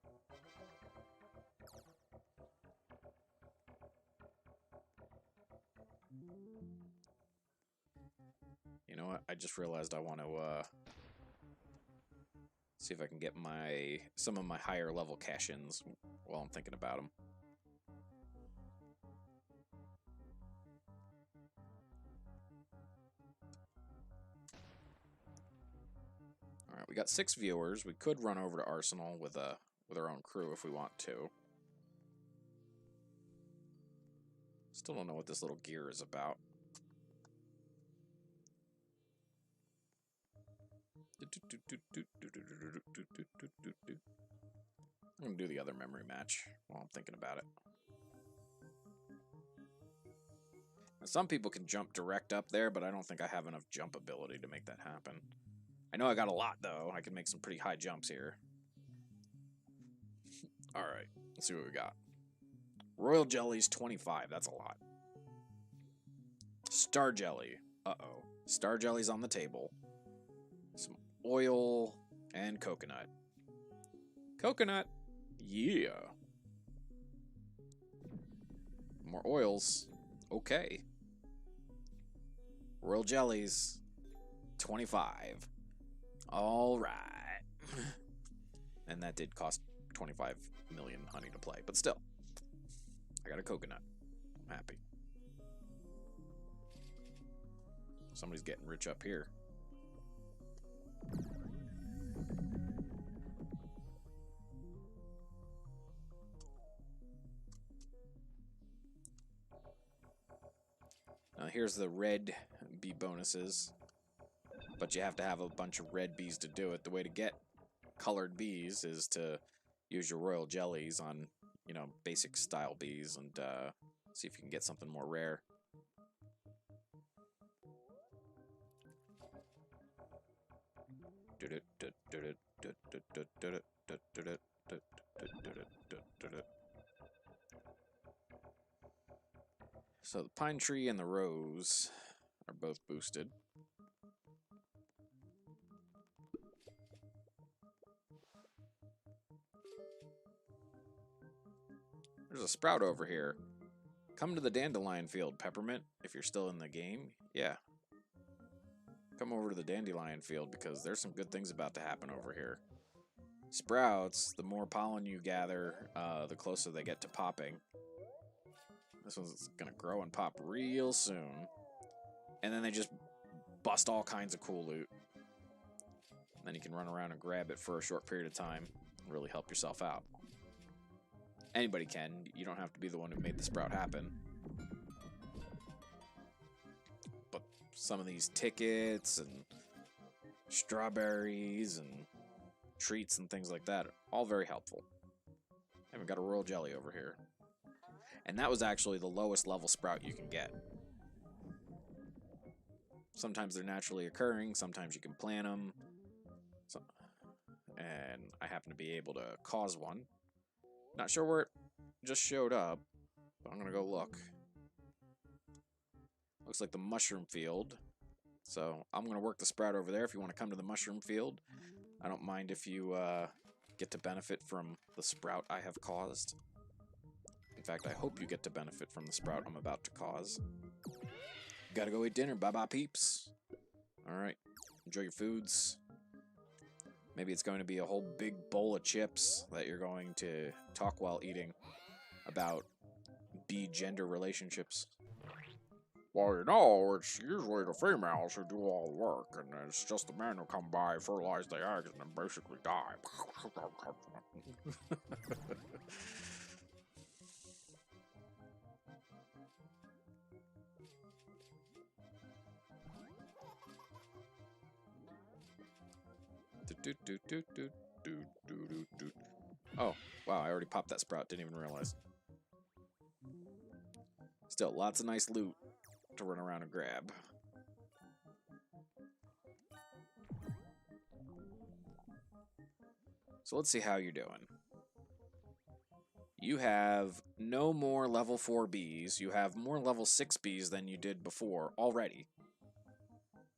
You know what? I just realized I want to see if I can get some of my higher level cash-ins while I'm thinking about them. Alright, we got 6 viewers. We could run over to Arsenal with our own crew if we want to. Still don't know what this little gear is about. I'm gonna do the other memory match while I'm thinking about it. Now, some people can jump direct up there, but I don't think I have enough jump ability to make that happen. I know I got a lot, though. I can make some pretty high jumps here. Alright, let's see what we got. Royal Jellies, 25. That's a lot. Star Jelly. Uh-oh. Star Jelly's on the table. Some oil and coconut. Coconut. Yeah. More oils. Okay. Royal Jellies. 25. All right. And that did cost 25 million honey to play, but still. I got a coconut. I'm happy. Somebody's getting rich up here. Now here's the red bee bonuses. But you have to have a bunch of red bees to do it. The way to get colored bees is to use your royal jellies on, you know, basic style bees and see if you can get something more rare. So the pine tree and the rose are both boosted. There's a sprout over here. Come to the dandelion field, Peppermint, if you're still in the game. Yeah. Come over to the dandelion field because there's some good things about to happen over here. Sprouts, the more pollen you gather, the closer they get to popping. This one's gonna grow and pop real soon. And then they just bust all kinds of cool loot. And then you can run around and grab it for a short period of time and really help yourself out. Anybody can. You don't have to be the one who made the sprout happen. But some of these tickets and strawberries and treats and things like that are all very helpful. And we got a royal jelly over here. And that was actually the lowest level sprout you can get. Sometimes they're naturally occurring, sometimes you can plant them. And I happen to be able to cause one. Not sure where it just showed up, but I'm gonna go look. Looks like the mushroom field. So I'm gonna work the sprout over there if you want to come to the mushroom field. I don't mind if you get to benefit from the sprout I have caused. In fact, I hope you get to benefit from the sprout I'm about to cause. Gotta go eat dinner. Bye-bye, peeps. Alright. Enjoy your foods. Maybe it's going to be a whole big bowl of chips that you're going to talk while eating about bee gender relationships. Well, you know, it's usually the females who do all the work, and it's just the men who come by, fertilize the eggs, and then basically die. Oh, wow, I already popped that sprout, didn't even realize. Still, lots of nice loot to run around and grab. So let's see how you're doing. You have no more level 4 bees. You have more level 6 bees than you did before already.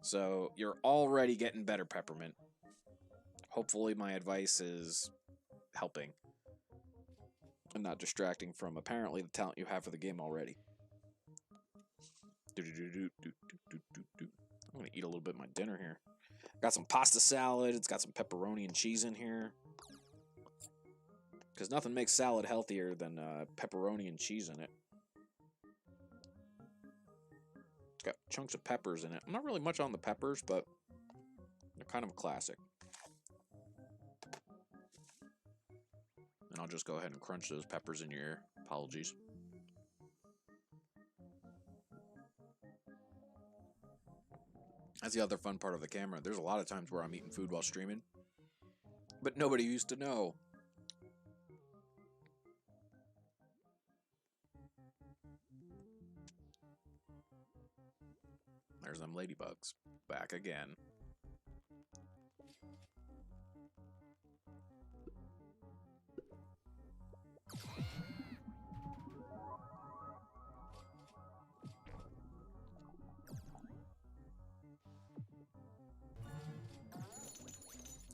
So you're already getting better, Peppermint. Hopefully my advice is helping and not distracting from apparently the talent you have for the game already. I'm gonna eat a little bit of my dinner here. Got some pasta salad. It's got some pepperoni and cheese in here. Because nothing makes salad healthier than pepperoni and cheese in it. It's got chunks of peppers in it. I'm not really much on the peppers, but they're kind of a classic. And I'll just go ahead and crunch those peppers in your ear. Apologies. That's the other fun part of the camera. There's a lot of times where I'm eating food while streaming, but nobody used to know. There's them ladybugs. Back again.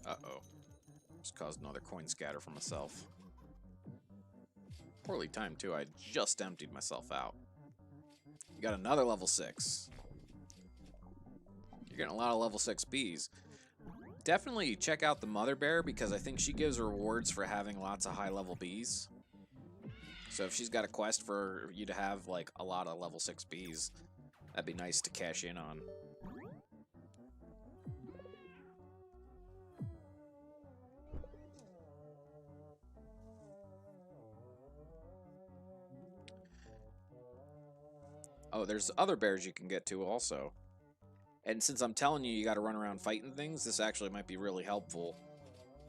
Uh-oh. Just caused another coin scatter for myself. Poorly timed, too. I just emptied myself out. You got another level 6. You're getting a lot of level 6 bees. Definitely check out the mother bear, because I think she gives rewards for having lots of high-level bees. So if she's got a quest for you to have, like, a lot of level 6 bees, that'd be nice to cash in on. Oh, there's other bears you can get to also. And since I'm telling you, you got to run around fighting things, this actually might be really helpful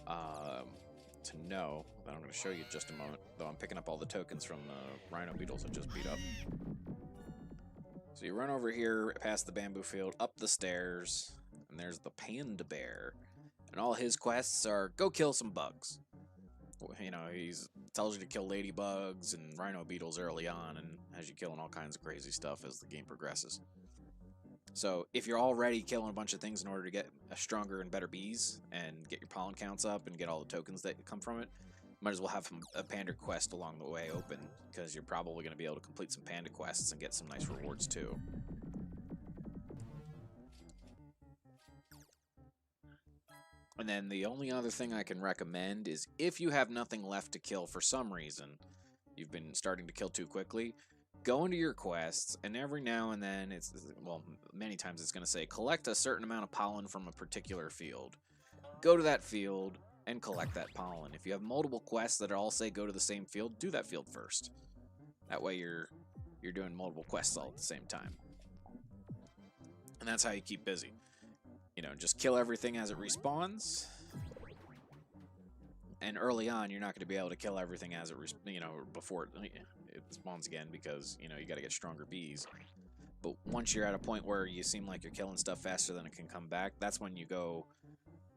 to know. That I'm going to show you in just a moment, though I'm picking up all the tokens from the rhino beetles I just beat up. So you run over here, past the bamboo field, up the stairs, and there's the panda bear. And all his quests are, go kill some bugs. You know, he tells you to kill ladybugs and rhino beetles early on, and has you killing all kinds of crazy stuff as the game progresses. So if you're already killing a bunch of things in order to get a stronger and better bees and get your pollen counts up and get all the tokens that come from it, might as well have a panda quest along the way open, because you're probably going to be able to complete some panda quests and get some nice rewards too. And then the only other thing I can recommend is if you have nothing left to kill for some reason, you've been starting to kill too quickly, go into your quests, and every now and then, well, many times it's going to say, collect a certain amount of pollen from a particular field. Go to that field and collect that pollen. If you have multiple quests that all say go to the same field, do that field first. That way you're doing multiple quests all at the same time. And that's how you keep busy. You know, just kill everything as it respawns. And early on, you're not going to be able to kill everything as it, before it spawns again, because, you know, you got to get stronger bees. But once you're at a point where you seem like you're killing stuff faster than it can come back, that's when you go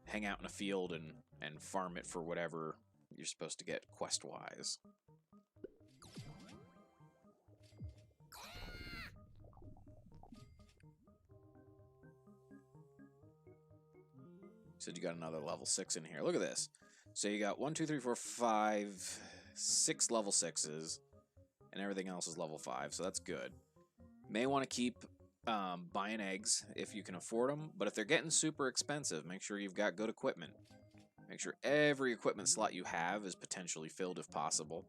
hang out in a field and farm it for whatever you're supposed to get quest-wise. Said you got another level 6 in here. Look at this. So you got 1, 2, 3, 4, 5, 6 level 6s, and everything else is level 5, so that's good. May want to keep buying eggs if you can afford them, but if they're getting super expensive, make sure you've got good equipment. Make sure every equipment slot you have is potentially filled if possible.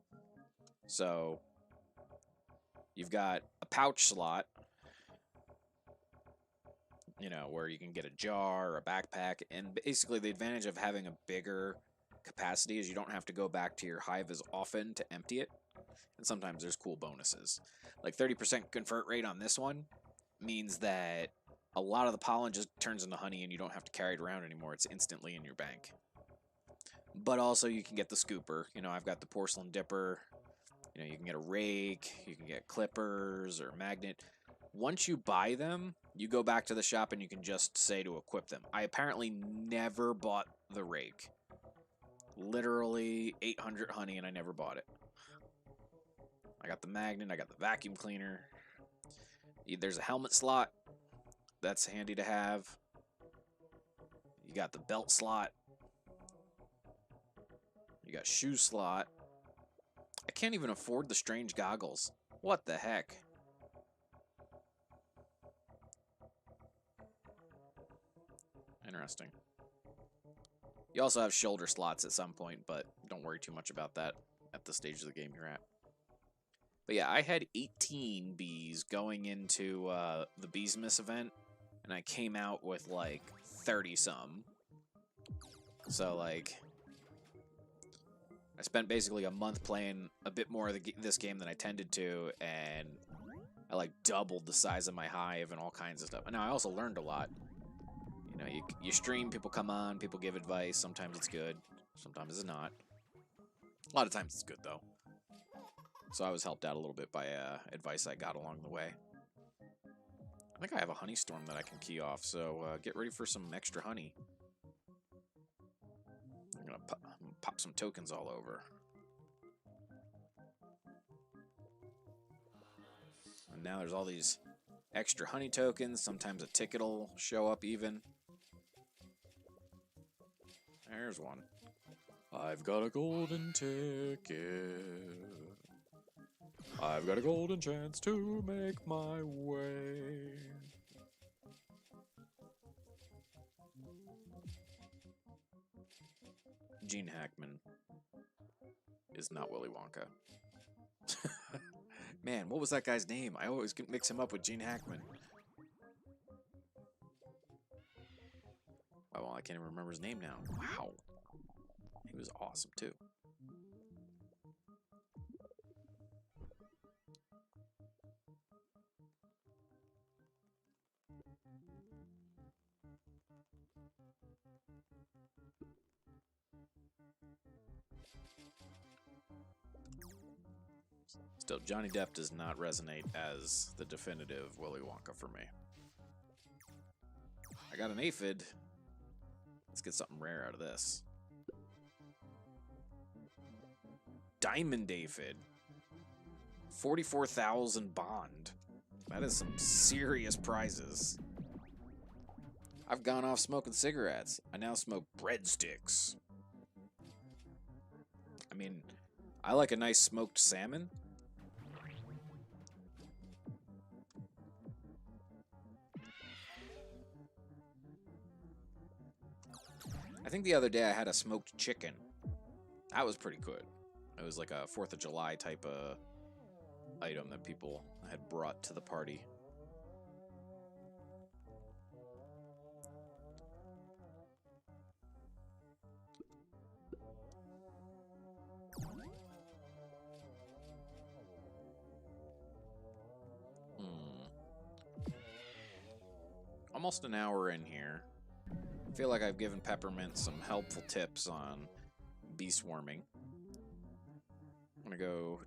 So you've got a pouch slot, you know, where you can get a jar or a backpack. And basically, the advantage of having a bigger capacity is you don't have to go back to your hive as often to empty it. And sometimes there's cool bonuses. Like 30% convert rate on this one means that a lot of the pollen just turns into honey and you don't have to carry it around anymore. It's instantly in your bank. But also you can get the scooper. You know, I've got the porcelain dipper. You know, you can get a rake, you can get clippers or magnet. Once you buy them, you go back to the shop and you can just say to equip them. I apparently never bought the rake. Literally 800 honey and I never bought it. I got the magnet, I got the vacuum cleaner. There's a helmet slot. That's handy to have. You got the belt slot. You got shoe slot. I can't even afford the strange goggles. What the heck? Interesting. You also have shoulder slots at some point, but don't worry too much about that at the stage of the game you're at. But yeah, I had 18 bees going into the Beesmas event, and I came out with like 30-some. So like, I spent basically a month playing a bit more of this game than I tended to, and I like doubled the size of my hive and all kinds of stuff. And now I also learned a lot. You know, you stream, people come on, people give advice. Sometimes it's good, sometimes it's not. A lot of times it's good though. So I was helped out a little bit by advice I got along the way. I think I have a honey storm that I can key off, so get ready for some extra honey. I'm gonna pop some tokens all over. And now there's all these extra honey tokens. Sometimes a ticket will show up even. There's one. I've got a golden ticket. I've got a golden chance to make my way. Gene Hackman is not Willy Wonka. Man, what was that guy's name? I always mix him up with Gene Hackman. Oh, well, I can't even remember his name now. Wow. He was awesome, too. Still, Johnny Depp does not resonate as the definitive Willy Wonka for me. I got an aphid. Let's get something rare out of this. Diamond aphid. 44,000 bond. That is some serious prizes. I've gone off smoking cigarettes. I now smoke breadsticks. I mean, I like a nice smoked salmon. I think the other day I had a smoked chicken. That was pretty good. It was like a 4th of July type of item that people had brought to the party. Almost an hour in here. I feel like I've given Peppermint some helpful tips on bee swarming. I'm gonna go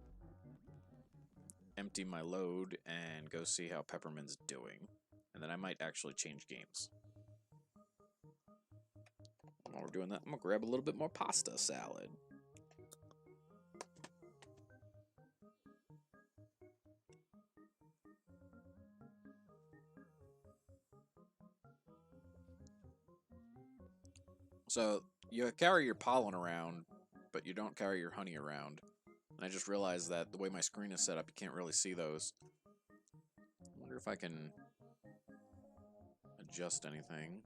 empty my load and go see how Peppermint's doing. And then I might actually change games. While we're doing that, I'm gonna grab a little bit more pasta salad. So, you carry your pollen around, but you don't carry your honey around. And I just realized that the way my screen is set up, you can't really see those. I wonder if I can adjust anything.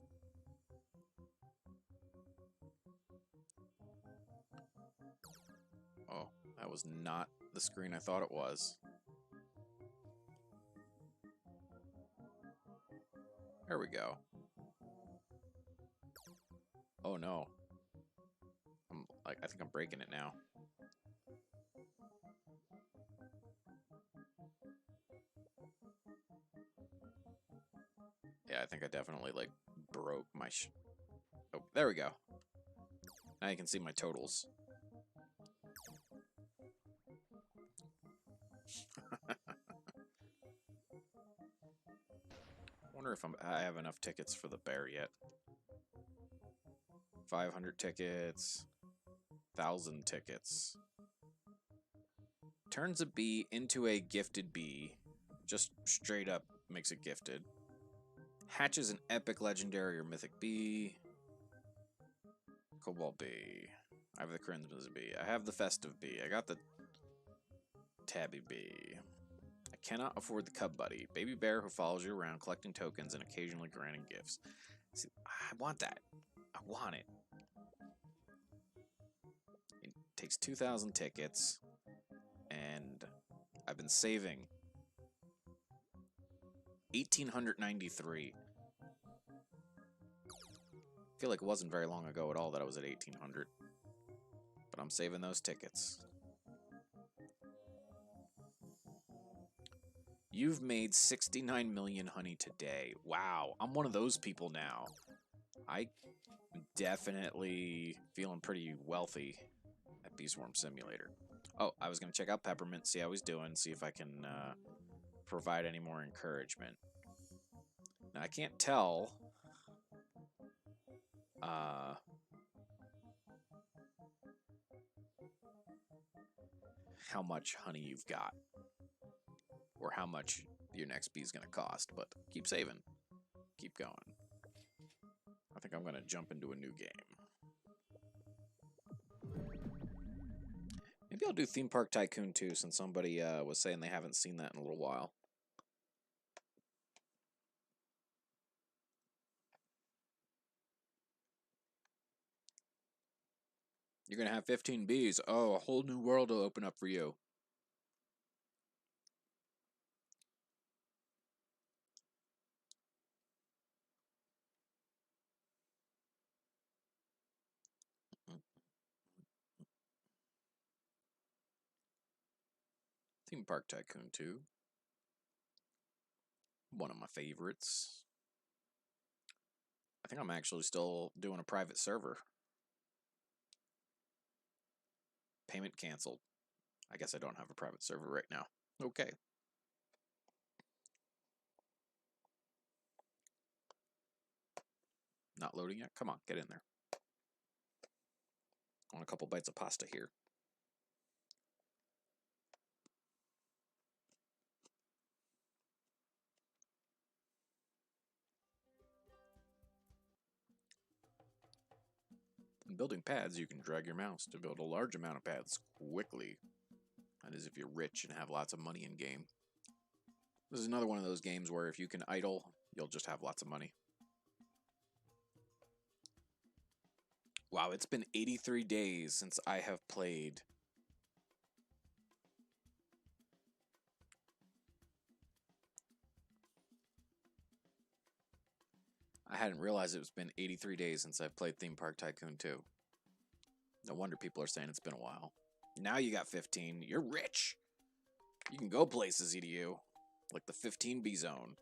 Oh, that was not the screen I thought it was. There we go. Oh no. I think I'm breaking it now. Yeah, I think I definitely like broke my oh, there we go. Now you can see my totals. Wonder if I have enough tickets for the bear yet. 500 tickets. 1,000 tickets. Turns a bee into a gifted bee. Just straight up makes it gifted. Hatches an epic, legendary, or mythic bee. Cobalt bee. I have the crimson bee. I have the festive bee. I got the tabby bee. I cannot afford the cub buddy. Baby bear who follows you around collecting tokens and occasionally granting gifts. See, I want that. I want it. It takes 2,000 tickets. And I've been saving 1,893. I feel like it wasn't very long ago at all that I was at 1,800. But I'm saving those tickets. You've made 69 million honey today. Wow, I'm one of those people now. I'm definitely feeling pretty wealthy at Bee Swarm Simulator. Oh, I was going to check out Peppermint, see how he's doing, see if I can provide any more encouragement. Now, I can't tell how much honey you've got or how much your next bee is going to cost, but keep saving. Keep going. I think I'm going to jump into a new game. Maybe I'll do Theme Park Tycoon 2 since somebody was saying they haven't seen that in a little while. You're going to have 15 bees. Oh, a whole new world will open up for you. Theme Park Tycoon 2. One of my favorites. I think I'm actually still doing a private server. Payment canceled. I guess I don't have a private server right now. Okay. Not loading yet? Come on, get in there. I want a couple bites of pasta here. In building pads, you can drag your mouse to build a large amount of pads quickly. That is if you're rich and have lots of money in game. This is another one of those games where if you can idle, you'll just have lots of money. Wow, it's been 83 days since I have played. I hadn't realized it's been 83 days since I played Theme Park Tycoon 2. No wonder people are saying it's been a while. Now you got 15. You're rich. You can go places, EDU. Like the 15B zone.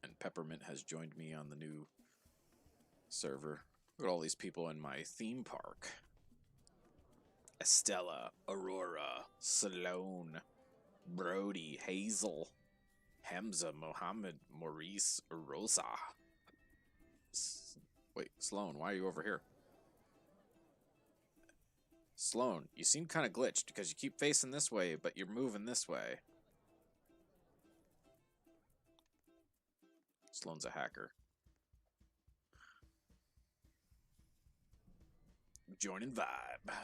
And Peppermint has joined me on the new server. Look at all these people in my theme park. Estella, Aurora, Sloan, Brody, Hazel, Hamza, Mohammed, Maurice, Rosa. Wait, Sloan, why are you over here? Sloan, you seem kind of glitched because you keep facing this way, but you're moving this way. Sloan's a hacker. Joining vibe.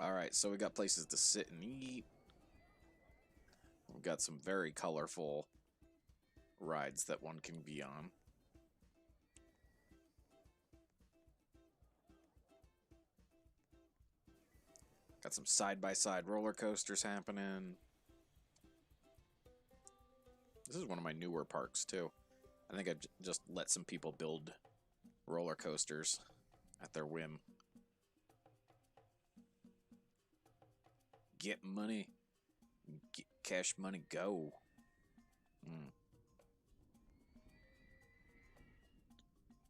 Alright, so we got places to sit and eat. We've got some very colorful rides that one can be on. Got some side-by-side roller coasters happening. This is one of my newer parks, too. I think I just let some people build roller coasters at their whim. Get money. Get cash money, go.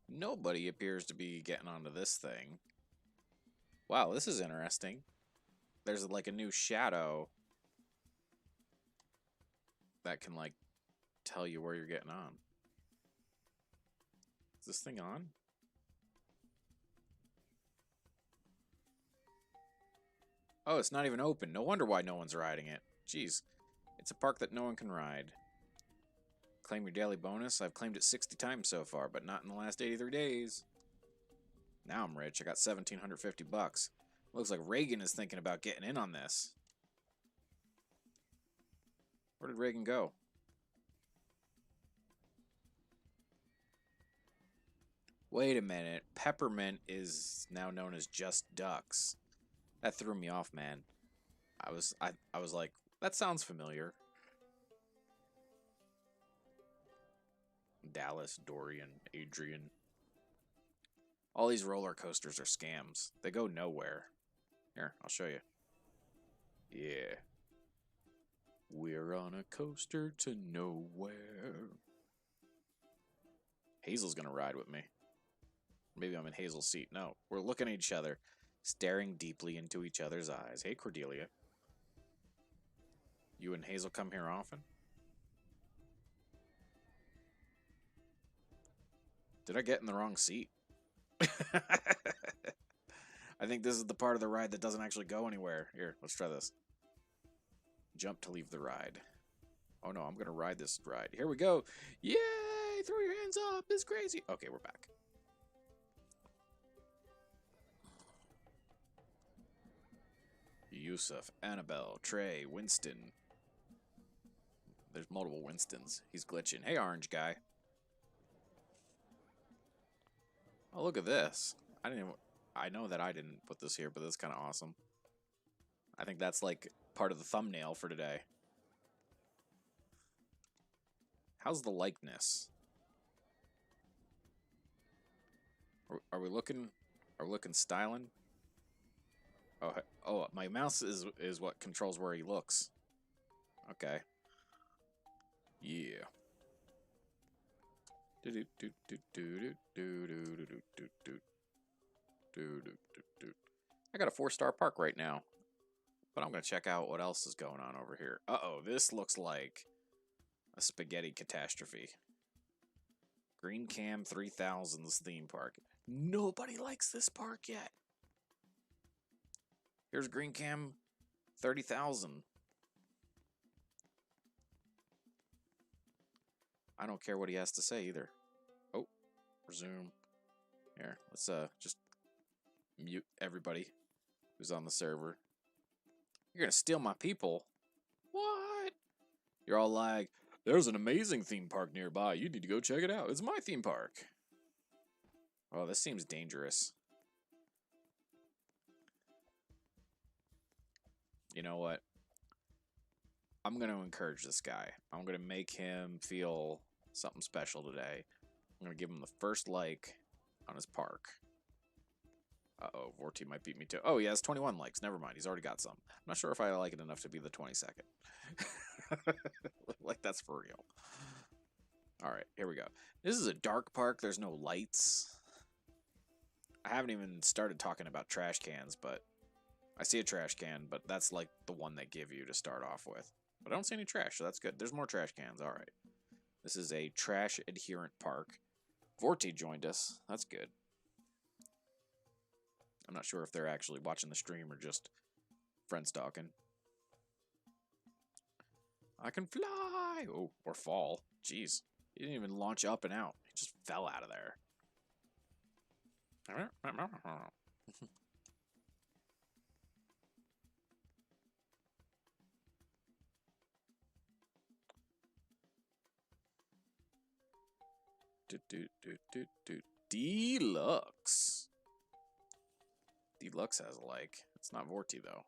Nobody appears to be getting onto this thing. Wow, this is interesting. There's like a new shadow that can like tell you where you're getting on. Is this thing on? Oh, it's not even open. No wonder why no one's riding it. Jeez. It's a park that no one can ride. Claim your daily bonus. I've claimed it 60 times so far, but not in the last 83 days. Now I'm rich. I got 1,750 bucks. Looks like Reagan is thinking about getting in on this. Where did Reagan go? Wait a minute. Peppermint is now known as Just Ducks. That threw me off, man. I was like, that sounds familiar. Dallas, Dorian, Adrian. All these roller coasters are scams. They go nowhere. Here, I'll show you. Yeah. We're on a coaster to nowhere. Hazel's gonna ride with me. Maybe I'm in Hazel's seat. No, we're looking at each other, staring deeply into each other's eyes. Hey, Cordelia. You and Hazel come here often? Did I get in the wrong seat? I think this is the part of the ride that doesn't actually go anywhere. Here, let's try this. Jump to leave the ride. Oh no, I'm gonna ride this ride. Here we go. Yay! Throw your hands up. It's crazy. Okay, we're back. Yusuf, Annabelle, Trey, Winston. There's multiple Winstons. He's glitching. Hey, orange guy. Oh, look at this. I know that I didn't put this here, but that's kind of awesome. I think that's like part of the thumbnail for today. How's the likeness? Are we looking styling? Oh, my mouse is what controls where he looks. Okay. Yeah. I got a 4-star park right now. But I'm going to check out what else is going on over here. Uh-oh, this looks like a spaghetti catastrophe. Green Cam 3000's theme park. Nobody likes this park yet. Here's Green Cam 30,000. I don't care what he has to say either. Oh, resume. Here, let's just mute everybody who's on the server. You're gonna steal my people? What? You're all like, there's an amazing theme park nearby. You need to go check it out. It's my theme park. Oh, this seems dangerous. You know what? I'm going to encourage this guy. I'm going to make him feel something special today. I'm going to give him the first like on his park. Uh-oh, Vorti might beat me too. Oh, he has 21 likes. Never mind. He's already got some. I'm not sure if I like it enough to be the 22nd. Like, that's for real. All right, here we go. This is a dark park. There's no lights. I haven't even started talking about trash cans, but I see a trash can, but that's like the one they give you to start off with. But I don't see any trash, so that's good. There's more trash cans. All right. This is a trash adherent park. Vorti joined us. That's good. I'm not sure if they're actually watching the stream or just friends talking. I can fly! Oh, or fall. Jeez. He didn't even launch up and out. He just fell out of there. Deluxe. Deluxe has a like. It's not Vorty though.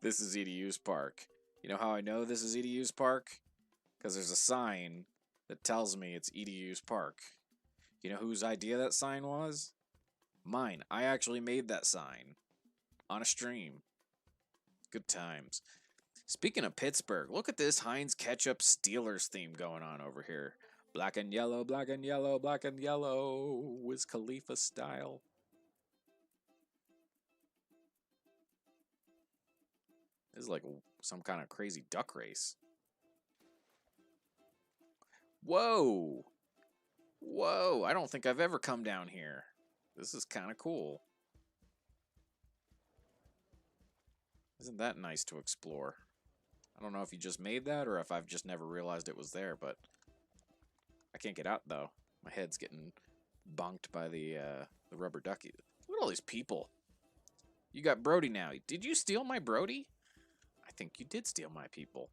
This is EDU's park. You know how I know this is EDU's park? Because there's a sign that tells me it's EDU's park. You know whose idea that sign was? Mine. I actually made that sign on a stream. Good times. Speaking of Pittsburgh, look at this Heinz Ketchup Steelers theme going on over here. Black and yellow, black and yellow, black and yellow. Wiz Khalifa style. This is like some kind of crazy duck race. Whoa! Whoa! I don't think I've ever come down here. This is kind of cool. Isn't that nice to explore? I don't know if you just made that or if I've just never realized it was there, but I can't get out though. My head's getting bonked by the rubber ducky. Look at all these people. You got Brody now. Did you steal my Brody? I think you did steal my people.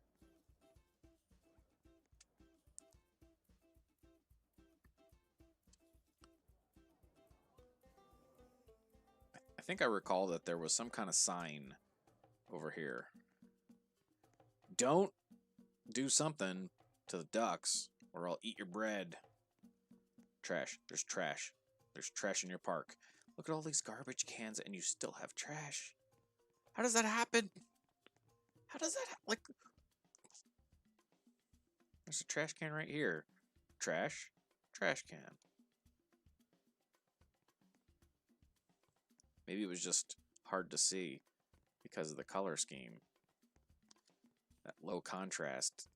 I think I recall that there was some kind of sign over here. Don't do something to the ducks or I'll eat your bread. Trash. There's trash. There's trash in your park. Look at all these garbage cans and you still have trash. How does that happen? How does that like? There's a trash can right here. Trash. Trash can. Maybe it was just hard to see because of the color scheme. That low contrast,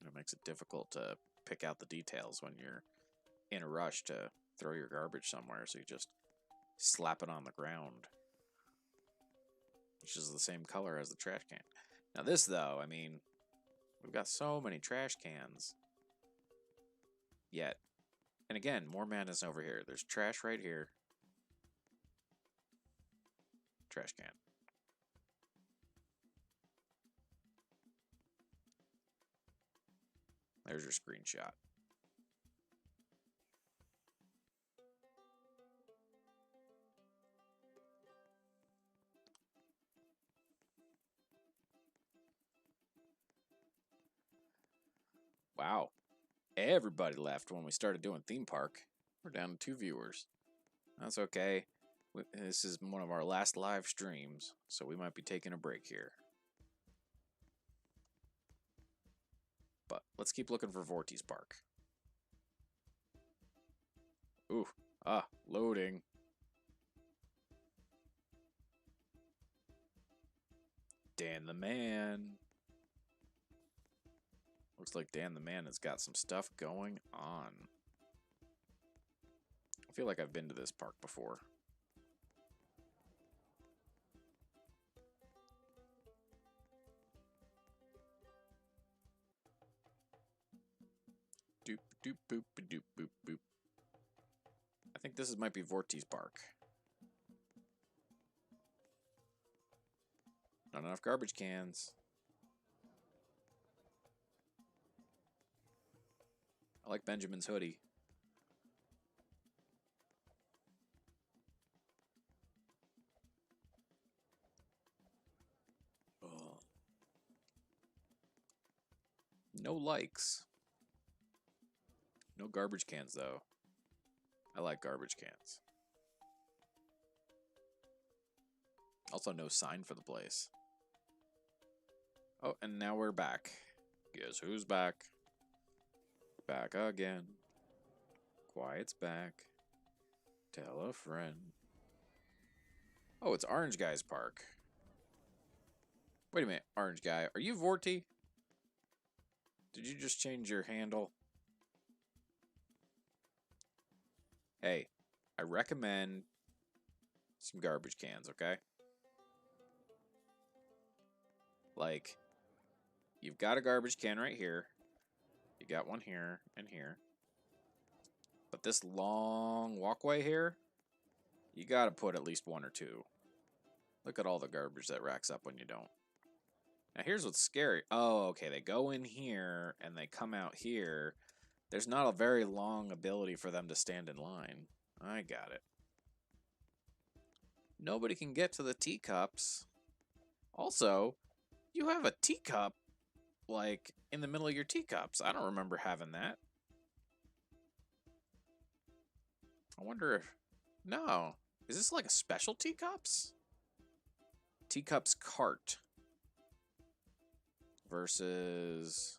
it makes it difficult to pick out the details when you're in a rush to throw your garbage somewhere, so you just slap it on the ground, which is the same color as the trash can. Now this, though, I mean, we've got so many trash cans. Yet, and again, more madness over here. There's trash right here. Trash can. There's your screenshot. Wow. Everybody left when we started doing theme park. We're down to 2 viewers. That's okay. This is one of our last live streams, so we might be taking a break here. But let's keep looking for Vorty's Park. Ooh, loading. Dan the Man. Looks like Dan the Man has got some stuff going on. I feel like I've been to this park before. Doop doop boop doop boop boop. I think this might be Vorty's Park. Not enough garbage cans. I like Benjamin's hoodie. Oh. No likes. No garbage cans, though. I like garbage cans. Also, no sign for the place. Oh, and now we're back. Guess who's back? Back again. Quiet's back. Tell a friend. Oh, it's Orange Guy's park. Wait a minute, Orange Guy. Are you Vorty? Did you just change your handle? Hey, I recommend some garbage cans, okay? Like, you've got a garbage can right here. You got one here and here. But this long walkway here, you gotta put at least 1 or 2. Look at all the garbage that racks up when you don't. Now here's what's scary. Oh, okay, they go in here and they come out here. There's not a very long ability for them to stand in line. I got it. Nobody can get to the teacups. Also, you have a teacup, like, in the middle of your teacups. I don't remember having that. I wonder if... No. Is this like a special teacups? Teacups cart versus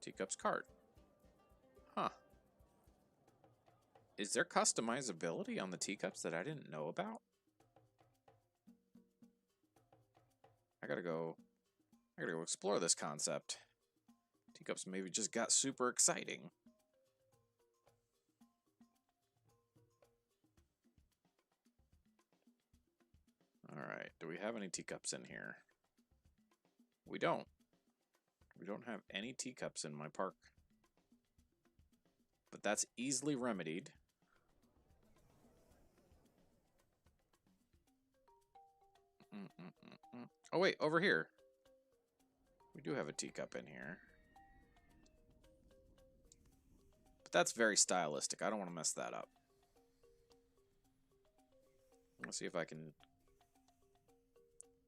teacups cart. Huh. Is there customizability on the teacups that I didn't know about? I gotta go explore this concept. Teacups maybe just got super exciting. Alright, do we have any teacups in here? We don't. We don't have any teacups in my park. But that's easily remedied. Oh wait, over here. We do have a teacup in here. But that's very stylistic. I don't want to mess that up. Let's see if I can...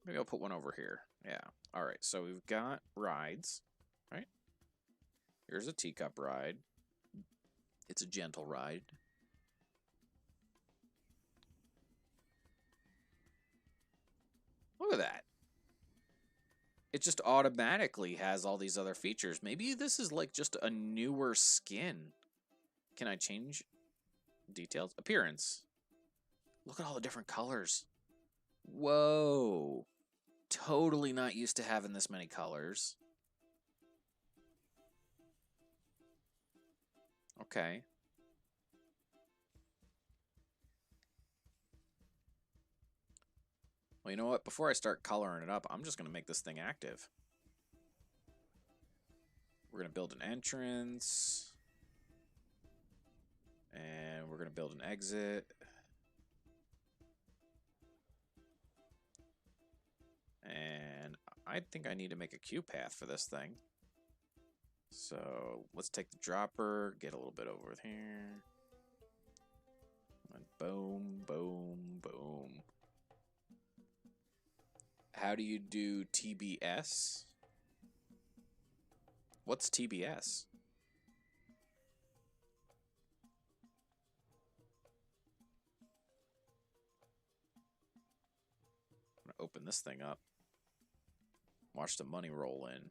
Maybe I'll put one over here. Yeah. Alright, so we've got rides. Right? Here's a teacup ride. It's a gentle ride. Look at that. It just automatically has all these other features. Maybe this is like just a newer skin. Can I change details? Appearance. Look at all the different colors. Whoa. Totally not used to having this many colors. Okay. Well, you know what? Before I start coloring it up, I'm just going to make this thing active. We're going to build an entrance. And we're going to build an exit. And I think I need to make a queue path for this thing. So let's take the dropper, get a little bit over here. And boom, boom, boom. How do you do TBS? What's TBS? I'm gonna open this thing up. Watch the money roll in.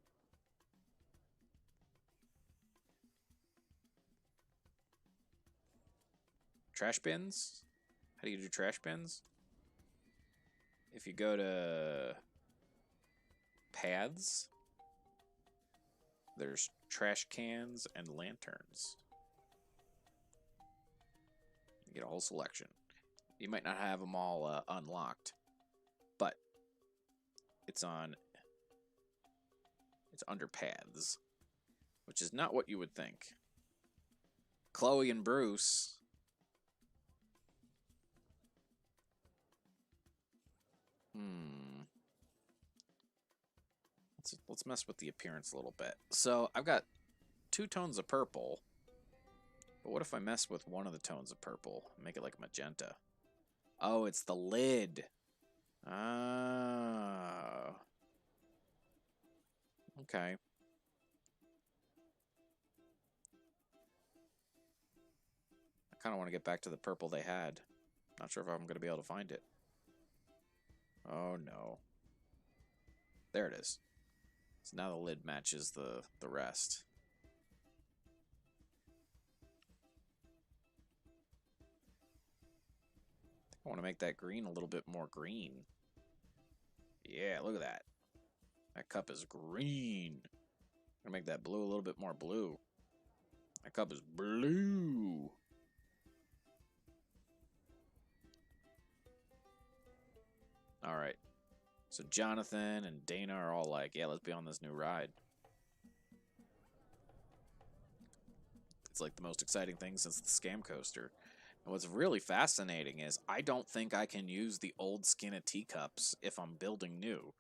Trash bins? How do you do trash bins? If you go to paths, there's trash cans and lanterns. You get a whole selection. You might not have them all unlocked, but it's under paths, which is not what you would think. Chloe and Bruce. Let's mess with the appearance a little bit. So I've got 2 tones of purple. But what if I mess with one of the tones of purple? Make it like magenta. Oh, it's the lid. Ah. Okay. I kind of want to get back to the purple they had. Not sure if I'm going to be able to find it. Oh, no. There it is. So now the lid matches the rest. I want to make that green a little bit more green. Yeah, look at that. That cup is green. I'm going to make that blue a little bit more blue. That cup is blue. Alright. So Jonathan and Dana are all like, yeah, let's be on this new ride. It's like the most exciting thing since the Scam Coaster. And what's really fascinating is I don't think I can use the old skin of teacups if I'm building new.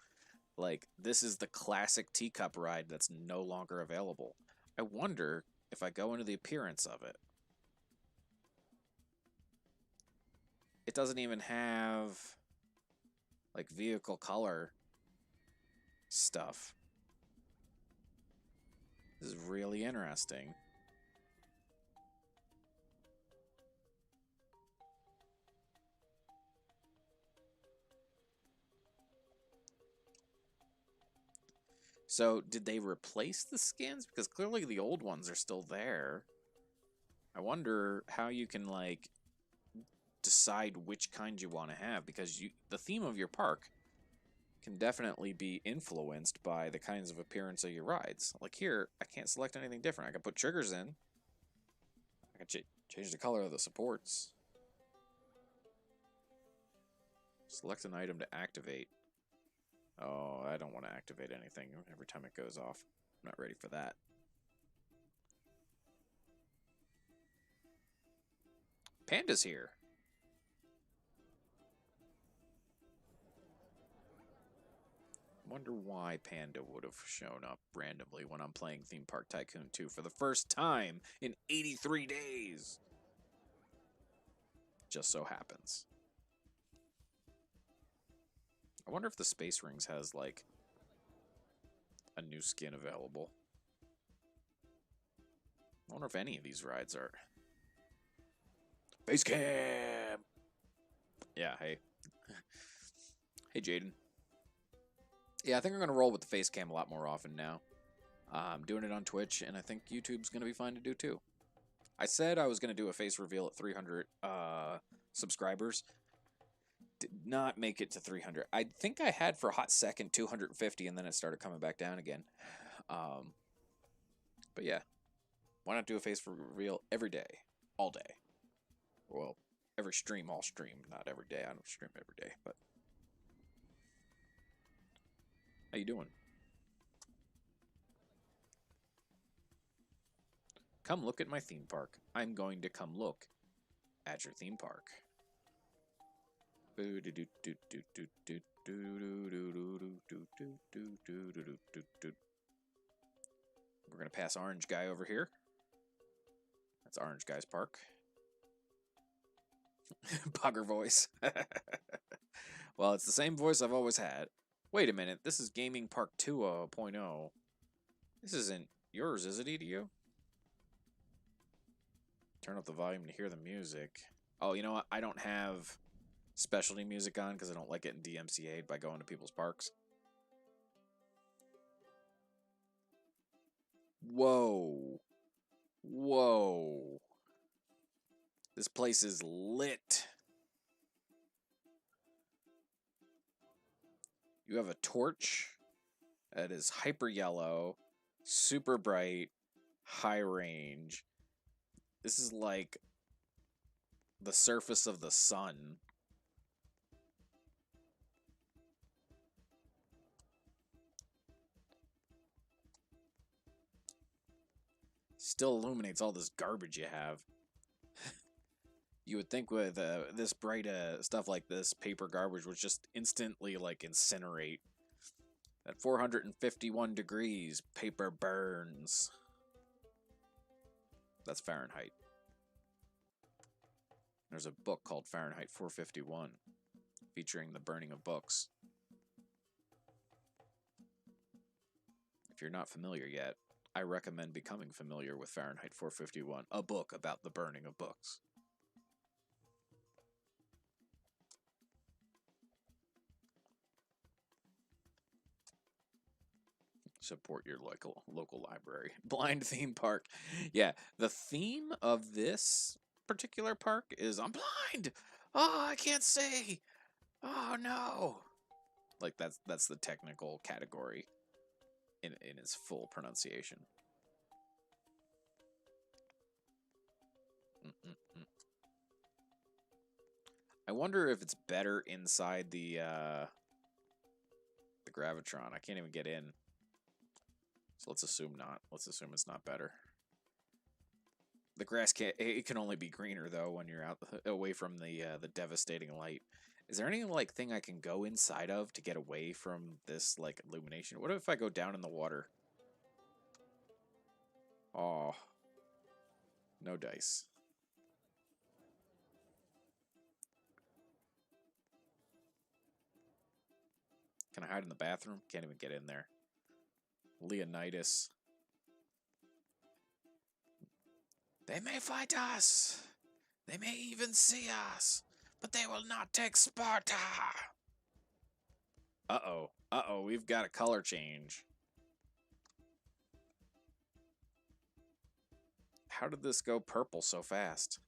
Like, this is the classic teacup ride that's no longer available. I wonder if I go into the appearance of it. It doesn't even have, like, vehicle color stuff. This is really interesting. So, did they replace the skins? Because clearly the old ones are still there. I wonder how you can, like, decide which kind you want to have, because the theme of your park can definitely be influenced by the kinds of appearance of your rides. Like here, I can't select anything different. I can put triggers in. I can change the color of the supports. Select an item to activate. Oh, I don't want to activate anything every time it goes off. I'm not ready for that. Panda's here. Wonder why Panda would have shown up randomly when I'm playing Theme Park Tycoon 2 for the first time in 83 days. Just so happens. I wonder if the Space Rings has, like, a new skin available. I wonder if any of these rides are. Base Cam! Yeah, hey. Hey, Jaden. Yeah, I think I'm going to roll with the face cam a lot more often now. I'm doing it on Twitch, and I think YouTube's going to be fine to do too. I said I was going to do a face reveal at 300 subscribers. Did not make it to 300. I think I had for a hot second 250, and then it started coming back down again. But yeah, why not do a face reveal every day, all day? Well, every stream, all stream, not every day. I don't stream every day, but how you doing? Come look at my theme park. I'm going to come look at your theme park. We're gonna pass Orange Guy over here. That's Orange Guy's park. Bugger voice. Well, it's the same voice I've always had. Wait a minute, this is Gaming Park 2.0. This isn't yours, is it, EDU? Turn up the volume to hear the music. Oh, you know what? I don't have specialty music on because I don't like getting DMCA'd by going to people's parks. Whoa. Whoa. This place is lit. You have a torch that is hyper yellow, super bright, high range. This is like the surface of the sun. Still illuminates all this garbage you have. You would think with this bright stuff like this, paper garbage would just instantly, like, incinerate. At 451 degrees, paper burns. That's Fahrenheit. There's a book called Fahrenheit 451, featuring the burning of books. If you're not familiar yet, I recommend becoming familiar with Fahrenheit 451, a book about the burning of books. Support your local library. Blind theme park. Yeah, the theme of this particular park is I'm blind. Oh, I can't see. Oh no. Like that's the technical category in its full pronunciation. I wonder if it's better inside the Gravitron. I can't even get in. So let's assume not. Let's assume it's not better. The grass it can only be greener though when you're out away from the devastating light. Is there any like thing I can go inside of to get away from this like illumination? What if I go down in the water? Oh, no dice. Can I hide in the bathroom? Can't even get in there. Leonidas. They may fight us. They may even see us, but they will not take Sparta. Uh-oh. Uh-oh, we've got a color change. How did this go purple so fast?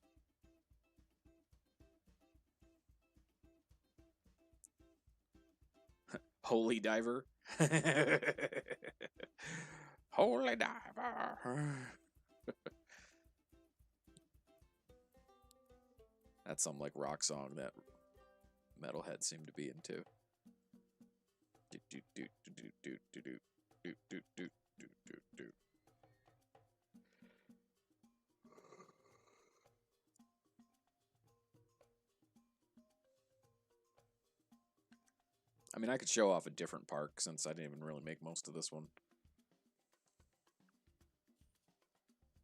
Holy diver. Holy diver. That's some like rock song that metalheads seem to be into. I mean, I could show off a different park since I didn't even really make most of this one.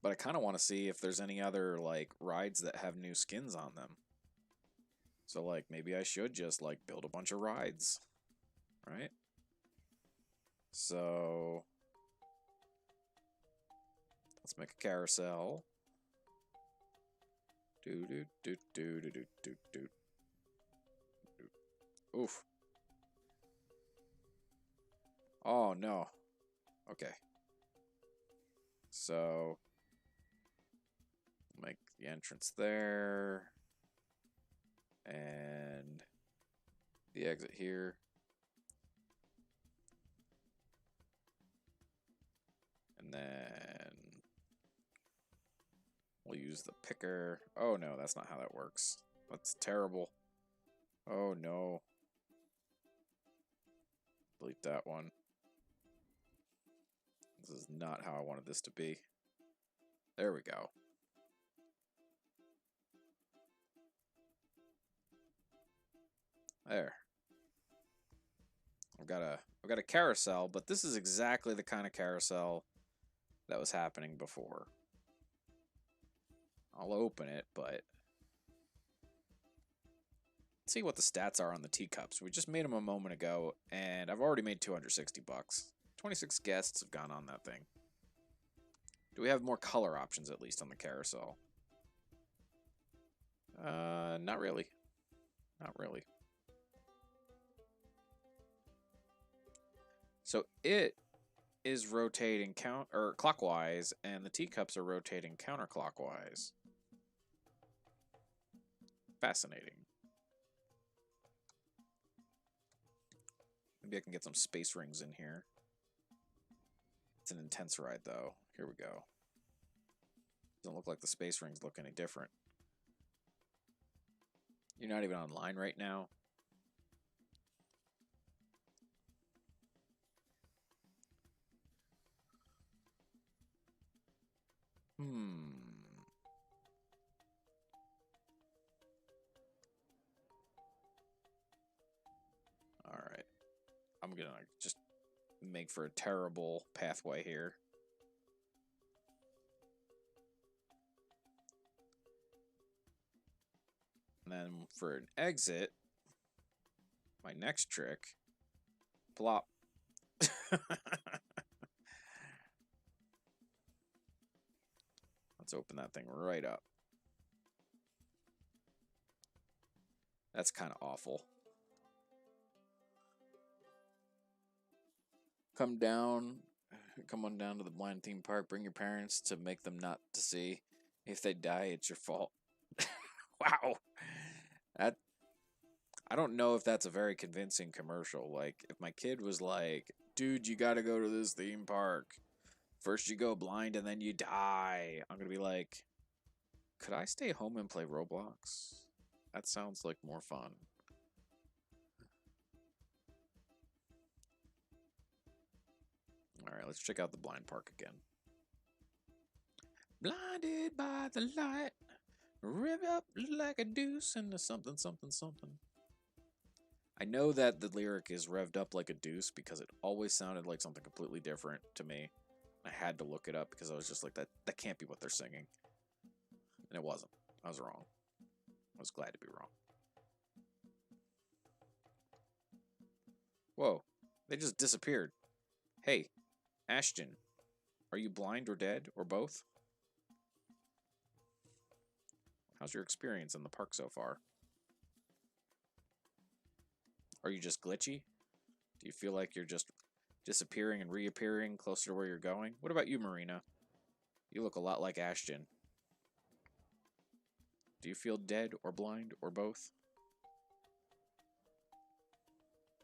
But I kind of want to see if there's any other, like, rides that have new skins on them. So, like, maybe I should just, like, build a bunch of rides. Right? So, let's make a carousel. Do. Oof. Oh, no. Okay. So, make the entrance there. And the exit here. And then we'll use the picker. Oh, no, that's not how that works. That's terrible. Oh, no. Delete that one. This is not how I wanted this to be. There we go. There. I've got a carousel, but this is exactly the kind of carousel that was happening before. I'll open it, but let's see what the stats are on the teacups. We just made them a moment ago, and I've already made 260 bucks. 26 guests have gone on that thing. Do we have more color options at least on the carousel? Not really. Not really. So it is rotating clockwise, and the teacups are rotating counterclockwise. Fascinating. Maybe I can get some space rings in here. It's an intense ride, though. Here we go. Doesn't look like the space rings look any different. You're not even online right now. Alright. I'm gonna just make for a terrible pathway here. And then for an exit, my next trick, plop. Let's open that thing right up. That's kind of awful. Come on down to the blind theme park. Bring your parents to make them not to see. If they die, it's your fault. Wow. I don't know if that's a very convincing commercial. Like, if my kid was like, dude, you gotta go to this theme park. First you go blind and then you die. I'm gonna be like, could I stay home and play Roblox? That sounds like more fun. Alright, let's check out the blind park again. Blinded by the light, rev up like a deuce into something, something, something. I know that the lyric is revved up like a deuce because it always sounded like something completely different to me. I had to look it up because I was just like, that can't be what they're singing. And it wasn't. I was wrong. I was glad to be wrong. Whoa, they just disappeared. Hey, Ashton, are you blind or dead or both? How's your experience in the park so far? Are you just glitchy? Do you feel like you're just disappearing and reappearing closer to where you're going? What about you, Marina? You look a lot like Ashton. Do you feel dead or blind or both?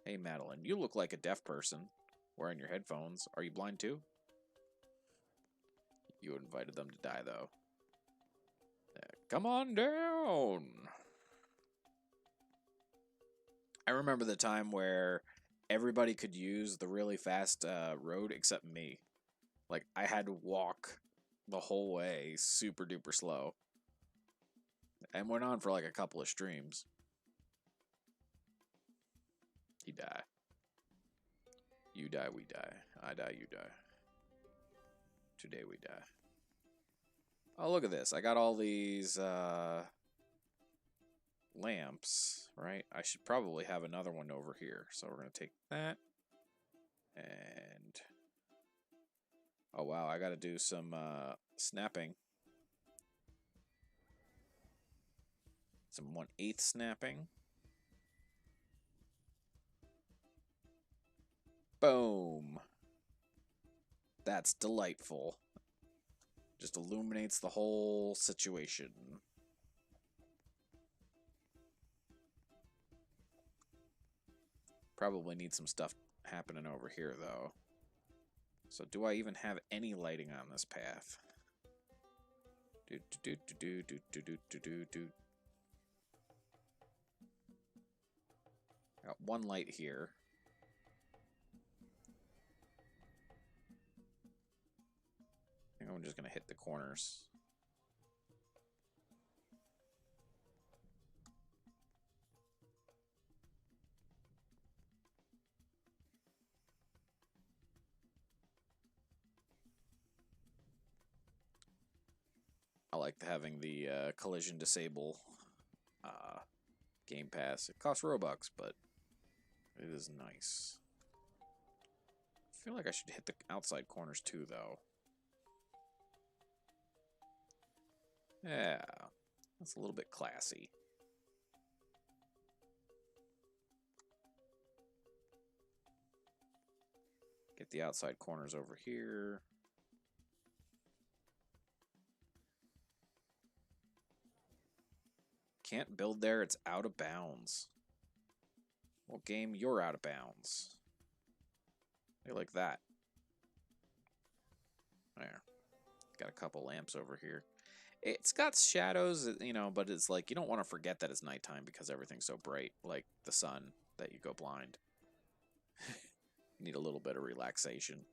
Hey, Madeline, you look like a deaf person wearing your headphones. Are you blind too? You invited them to die, though. Come on down. I remember the time where everybody could use the really fast road except me. Like, I had to walk the whole way super duper slow. And went on for like a couple of streams. He die. You die, we die. I die, you die. Today we die. Oh, look at this. I got all these lamps, right? I should probably have another one over here. So we're going to take that. And... oh, wow. I got to do some snapping. Some 1/8 snapping. Boom. That's delightful. Just illuminates the whole situation. Probably need some stuff happening over here, though. So do I even have any lighting on this path? Do do do do do do do do do do. Got one light here. I think I'm just gonna hit the corners. I like having the collision disable Game Pass. It costs Robux, but it is nice. I feel like I should hit the outside corners too, though. Yeah, that's a little bit classy. Get the outside corners over here. Can't build there, it's out of bounds. Well, game, you're out of bounds. Like that. There. Got a couple lamps over here. It's got shadows, you know, but it's like you don't want to forget that it's nighttime because everything's so bright, like the sun, that you go blind. You need a little bit of relaxation.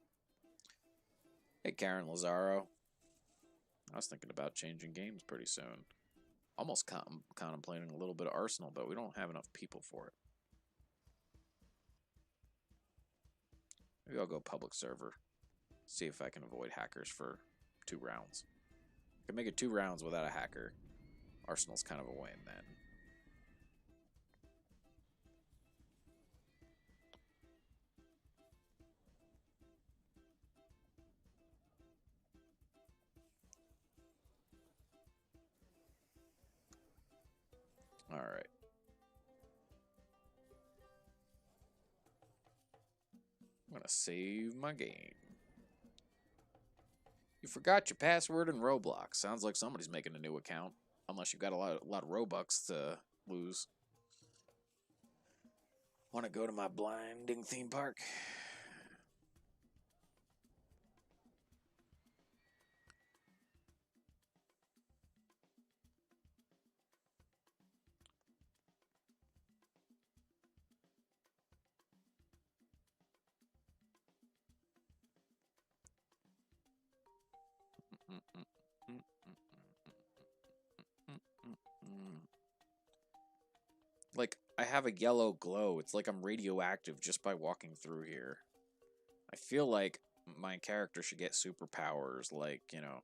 Hey, Karen Lazaro. I was thinking about changing games pretty soon. Almost contemplating a little bit of Arsenal, but we don't have enough people for it. Maybe I'll go public server. See if I can avoid hackers for 2 rounds. I can make it 2 rounds without a hacker. Arsenal's kind of a win then. Alright. I'm gonna save my game. You forgot your password in Roblox. Sounds like somebody's making a new account. Unless you've got a lot of Robux to lose. Want to go to my blinding theme park? Like, I have a yellow glow. It's like I'm radioactive just by walking through here. I feel like my character should get superpowers, like, you know,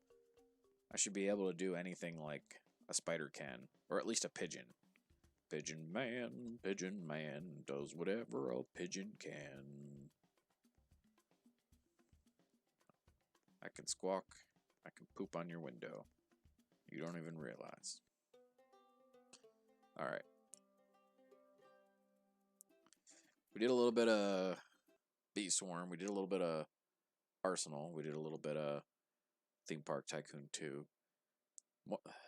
I should be able to do anything like a spider can, or at least a pigeon. Pigeon man does whatever a pigeon can. I can squawk, I can poop on your window. You don't even realize. Alright. We did a little bit of Bee Swarm, we did a little bit of Arsenal, we did a little bit of Theme Park Tycoon 2.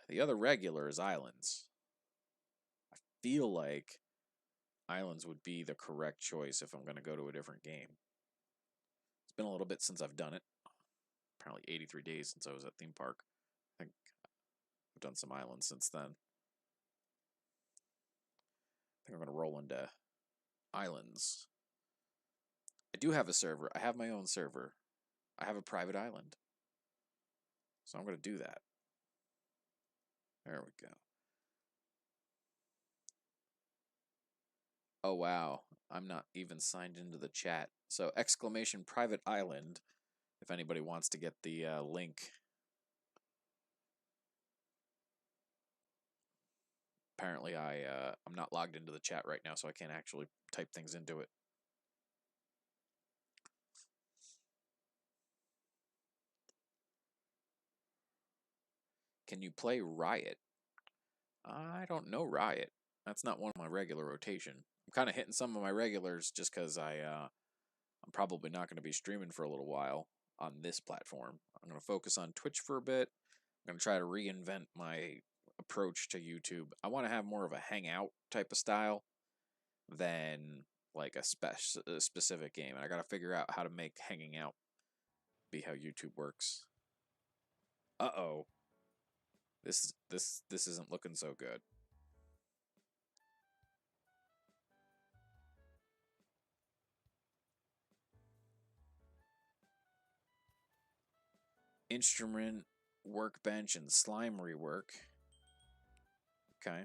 The other regular is Islands. I feel like Islands would be the correct choice if I'm going to go to a different game. It's been a little bit since I've done it. Apparently 83 days since I was at Theme Park. I think I've done some Islands since then. I think I'm going to roll into Islands. I do have a server. I have my own server. I have a private island. So I'm going to do that. There we go. Oh, wow. I'm not even signed into the chat. So, exclamation private island, if anybody wants to get the link. Apparently, I'm not logged into the chat right now, so I can't actually type things into it. Can you play Riot? I don't know Riot. That's not one of my regular rotation. I'm kind of hitting some of my regulars just because I'm probably not going to be streaming for a little while on this platform. I'm going to focus on Twitch for a bit. I'm going to try to reinvent my approach to YouTube. I want to have more of a hangout type of style than like a specific game. And I got to figure out how to make hanging out be how YouTube works. Uh-oh. This isn't looking so good. Instrument, workbench, and slime rework. Okay.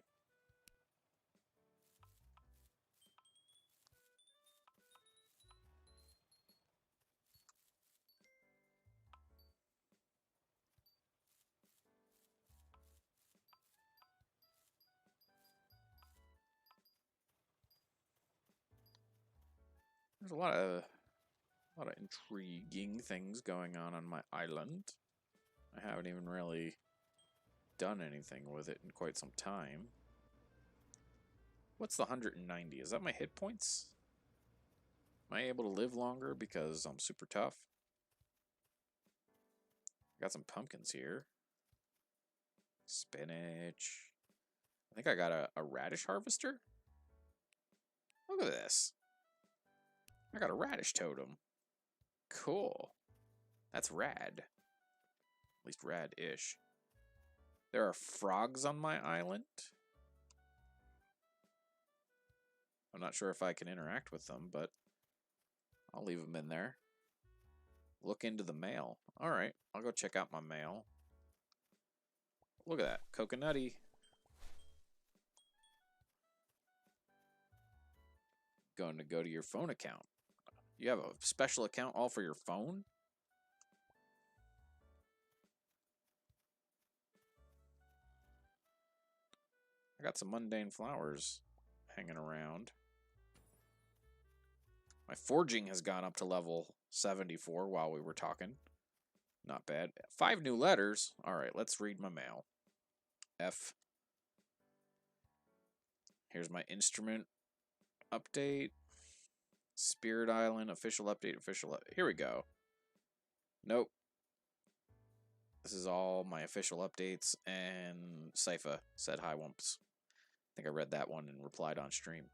There's a lot of intriguing things going on my island. I haven't even really done anything with it in quite some time. What's the 190? Is that my hit points? Am I able to live longer because I'm super tough? Got some pumpkins here. Spinach. I think I got a radish harvester. Look at this. I got a radish totem. Cool. That's rad. At least rad-ish. There are frogs on my island. I'm not sure if I can interact with them, but I'll leave them in there. Look into the mail. Alright, I'll go check out my mail. Look at that. Coconutty. Going to go to your phone account. You have a special account all for your phone? I got some mundane flowers hanging around. My forging has gone up to level 74 while we were talking. Not bad. 5 new letters. Alright, let's read my mail. F. Here's my instrument update. Spirit Island, official update, Here we go. Nope. This is all my official updates, and Sypha said hi, Wumps. I think I read that one and replied on stream.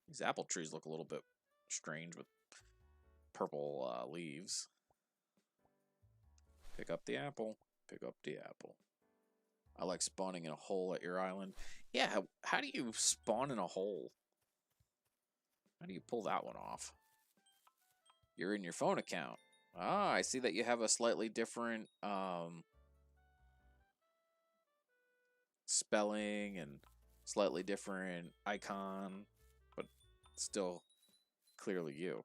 These apple trees look a little bit strange with purple leaves. Pick up the apple. Pick up the apple. I like spawning in a hole at your island. Yeah, how do you spawn in a hole? How do you pull that one off? You're in your phone account. Ah, I see that you have a slightly different spelling and slightly different icon, but still clearly you.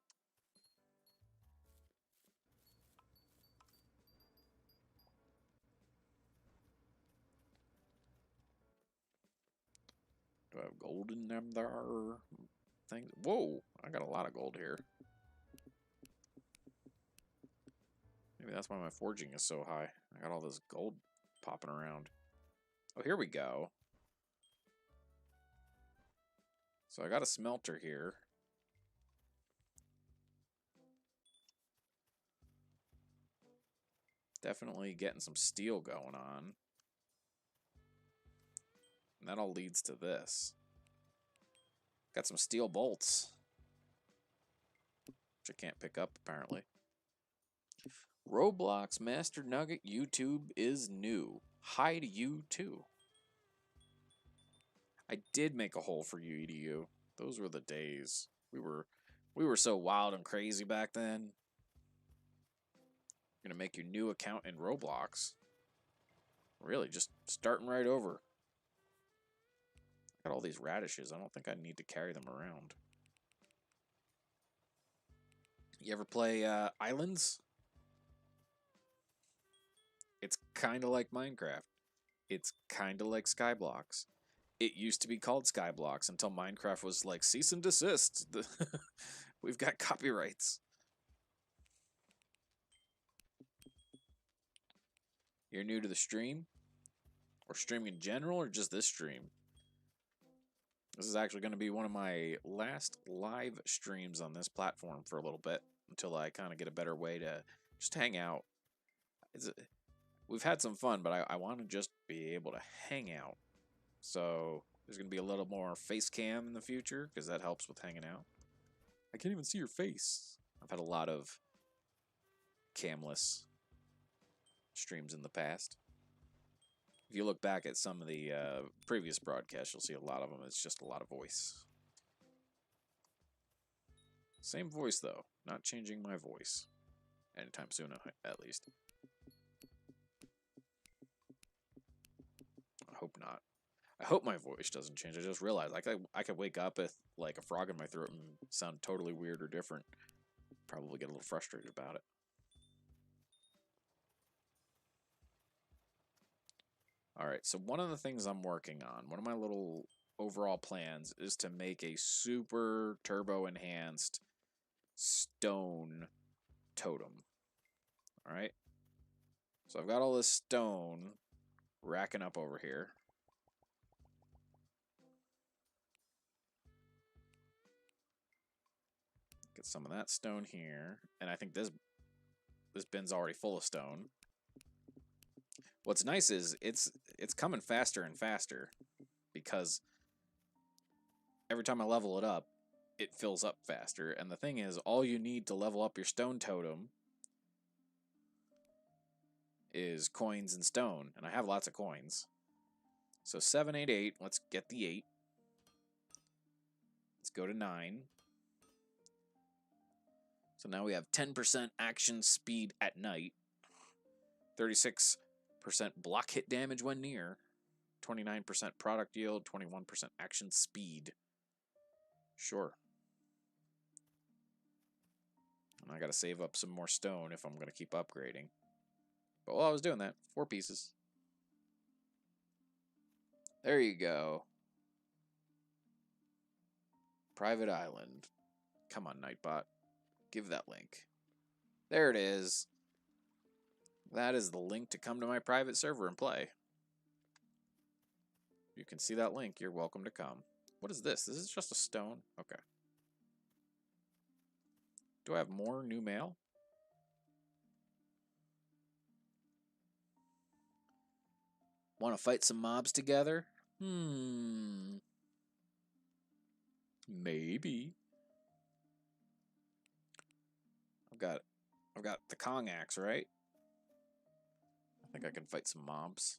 Do I have gold in them there? Things. Whoa, I got a lot of gold here. Maybe that's why my forging is so high. I got all this gold popping around. Oh, here we go. So I got a smelter here. Definitely getting some steel going on. And that all leads to this. Got some steel bolts. Which I can't pick up, apparently. Roblox Master Nugget YouTube is new. Hi to you, too. I did make a hole for you. Those were the days. We were so wild and crazy back then. You're gonna make your new account in Roblox. Really, just starting right over. Got all these radishes. I don't think I need to carry them around. You ever play Islands? It's kind of like Minecraft. It's kind of like Skyblocks. It used to be called Skyblocks until Minecraft was like, cease and desist. We've got copyrights. You're new to the stream? Or streaming in general, or just this stream? This is actually going to be one of my last live streams on this platform for a little bit, until I kind of get a better way to just hang out. We've had some fun, but I want to just be able to hang out. So there's going to be a little more face cam in the future, because that helps with hanging out. I can't even see your face. I've had a lot of camless streams in the past. If you look back at some of the previous broadcasts, you'll see a lot of them. It's just a lot of voice. Same voice, though. Not changing my voice. Anytime soon, at least. I hope not. I hope my voice doesn't change. I just realized I could wake up with like a frog in my throat and sound totally weird or different. Probably get a little frustrated about it. Alright, so one of the things I'm working on, one of my little overall plans, is to make a super turbo enhanced stone totem. Alright? So I've got all this stone racking up over here. Get some of that stone here. And I think this bin's already full of stone. What's nice is it's coming faster and faster, because every time I level it up, it fills up faster. And the thing is, all you need to level up your stone totem is coins and stone, and I have lots of coins. So 7, 8, 8. Let's get the 8. Let's go to 9. So now we have 10% action speed at night, 36% block hit damage when near, 29% product yield, 21% action speed. Sure. And I gotta save up some more stone if I'm gonna keep upgrading. But while I was doing that, 4 pieces. There you go. Private island. Come on, Nightbot. Give that link. There it is. That is the link to come to my private server and play. You can see that link. You're welcome to come. What is this? This is just a stone? Okay. Do I have more new mail? Want to fight some mobs together? Maybe. I've got the Kong axe, right? I think I can fight some mobs.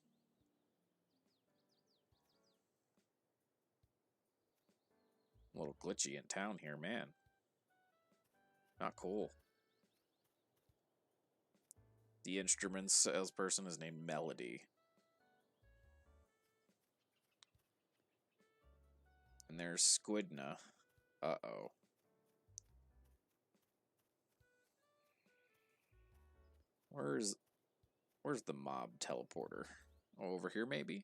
A little glitchy in town here, man. Not cool. The instrument salesperson is named Melody. And there's Squidna. Uh-oh. Where's the mob teleporter? Oh, over here, maybe?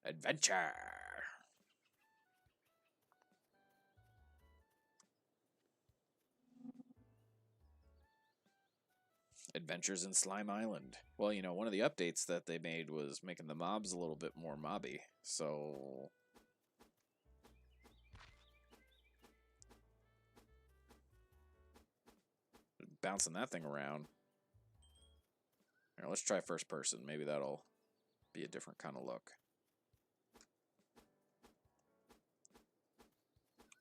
Adventure! Adventures in Slime Island. Well, you know, one of the updates that they made was making the mobs a little bit more mobby, so... Bouncing that thing around. Here, let's try first person. Maybe that'll be a different kind of look.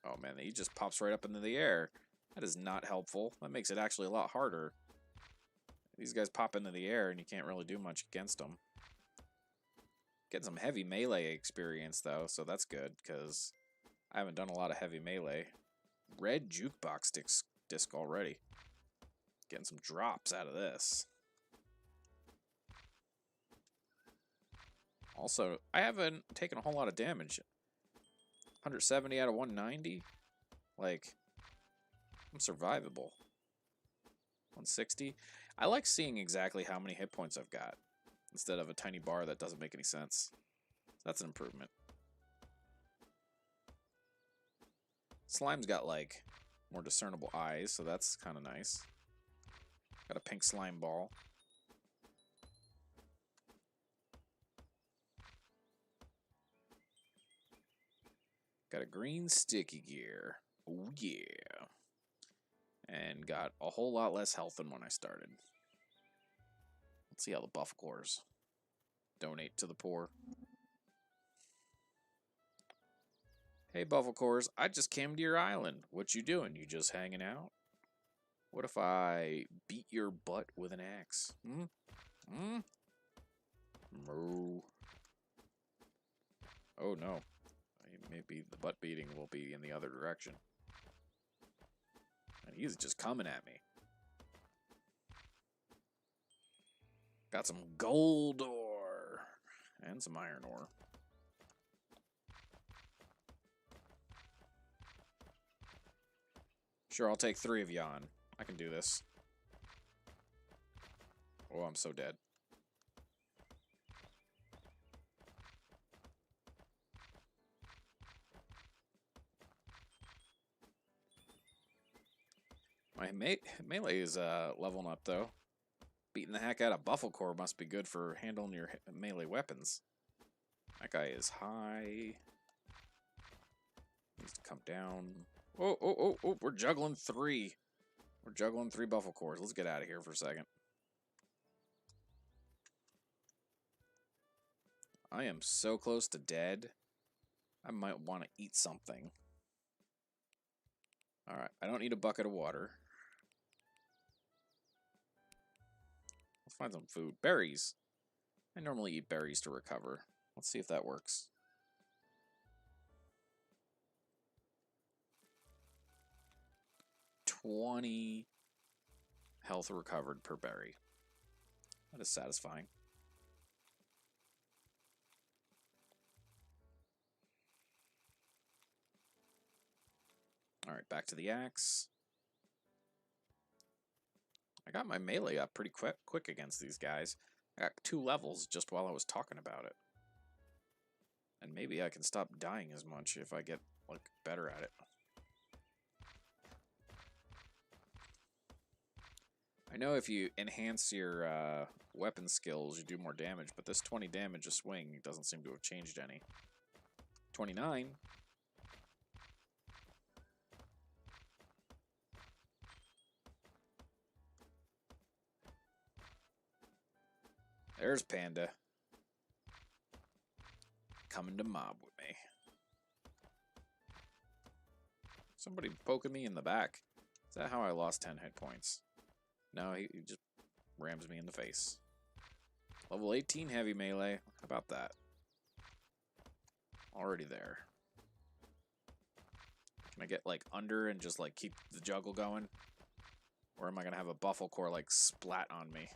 Oh man, he just pops right up into the air. That is not helpful. That makes it actually a lot harder. These guys pop into the air and you can't really do much against them. Getting some heavy melee experience though, so that's good because I haven't done a lot of heavy melee. Red jukebox disc already. Getting some drops out of this. Also, I haven't taken a whole lot of damage. 170 out of 190? Like, I'm survivable. 160? I like seeing exactly how many hit points I've got, instead of a tiny bar that doesn't make any sense. That's an improvement. Slime's got, like, more discernible eyes, so that's kind of nice. Got a pink slime ball. Got a green sticky gear. Oh yeah. And got a whole lot less health than when I started. Let's see how the buff cores donate to the poor. Hey Buffalo Cores, I just came to your island. What you doing? You just hanging out? What if I beat your butt with an axe? Moo. Oh no. Maybe the butt beating will be in the other direction. And he's just coming at me. Got some gold ore. And some iron ore. Sure, I'll take 3 of you on. I can do this. Oh, I'm so dead. My melee is leveling up, though. Beating the heck out of Buffalo Core must be good for handling your melee weapons. That guy is high. Needs to come down. Oh, we're juggling 3. We're juggling 3 Buffalo Cores. Let's get out of here for a second. I am so close to dead. I might want to eat something. Alright, I don't need a bucket of water. Let's find some food. Berries. I normally eat berries to recover. Let's see if that works. 20 health recovered per berry. That is satisfying. Alright, back to the axe. I got my melee up pretty quick against these guys. I got 2 levels just while I was talking about it. And maybe I can stop dying as much if I get, like, better at it. I know if you enhance your weapon skills, you do more damage, but this 20 damage a swing doesn't seem to have changed any. 29. There's Panda. Coming to mob with me. Somebody poking me in the back. Is that how I lost 10 hit points? No, he just rams me in the face. Level 18 heavy melee. How about that? Already there. Can I get, like, under and just, like, keep the juggle going? Or am I going to have a Buffalo Core, like, splat on me?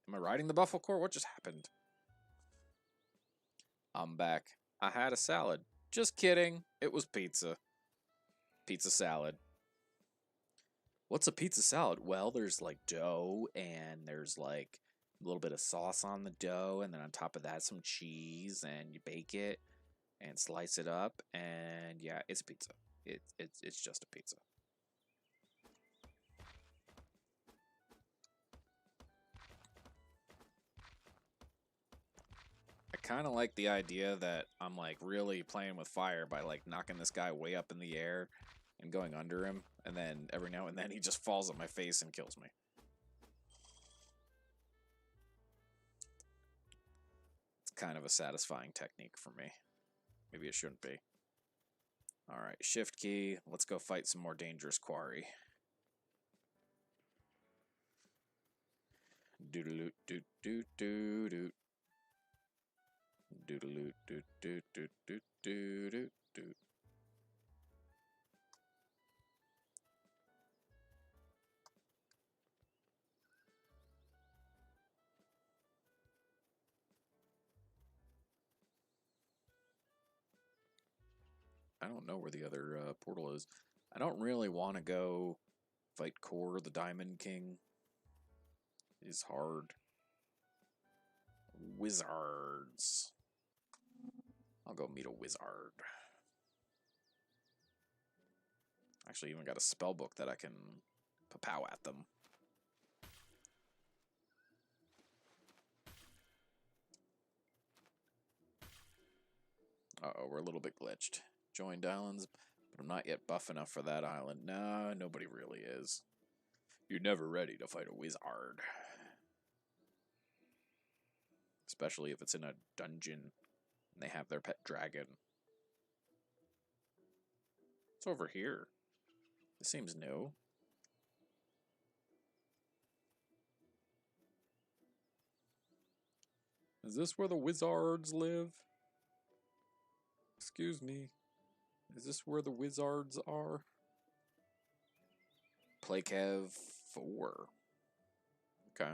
Am I riding the Buffalo Core? What just happened? I'm back. I had a salad. Just kidding. It was pizza. Pizza salad. What's a pizza salad? Well, there's like dough and there's like a little bit of sauce on the dough, and then on top of that some cheese, and you bake it and slice it up, and yeah, it's pizza. It's just a pizza. I kind of like the idea that I'm like really playing with fire by like knocking this guy way up in the air and going under him, and then every now and then he just falls at my face and kills me. It's kind of a satisfying technique for me. Maybe it shouldn't be. Alright, shift key. Let's go fight some more dangerous quarry. Doodaloot doot doot doot doot. Doodaloot doot doot doot doot doot doot doot. I don't know where the other portal is. I don't really want to go fight Core, the Diamond King. It's hard. Wizards. I'll go meet a wizard. Actually, even got a spell book that I can pow at them. Uh-oh, we're a little bit glitched. Joined islands, but I'm not yet buff enough for that island. No, nobody really is. You're never ready to fight a wizard. Especially if it's in a dungeon and they have their pet dragon. It's over here. This seems new. Is this where the wizards live? Excuse me. Is this where the wizards are? Playkev 4. Okay.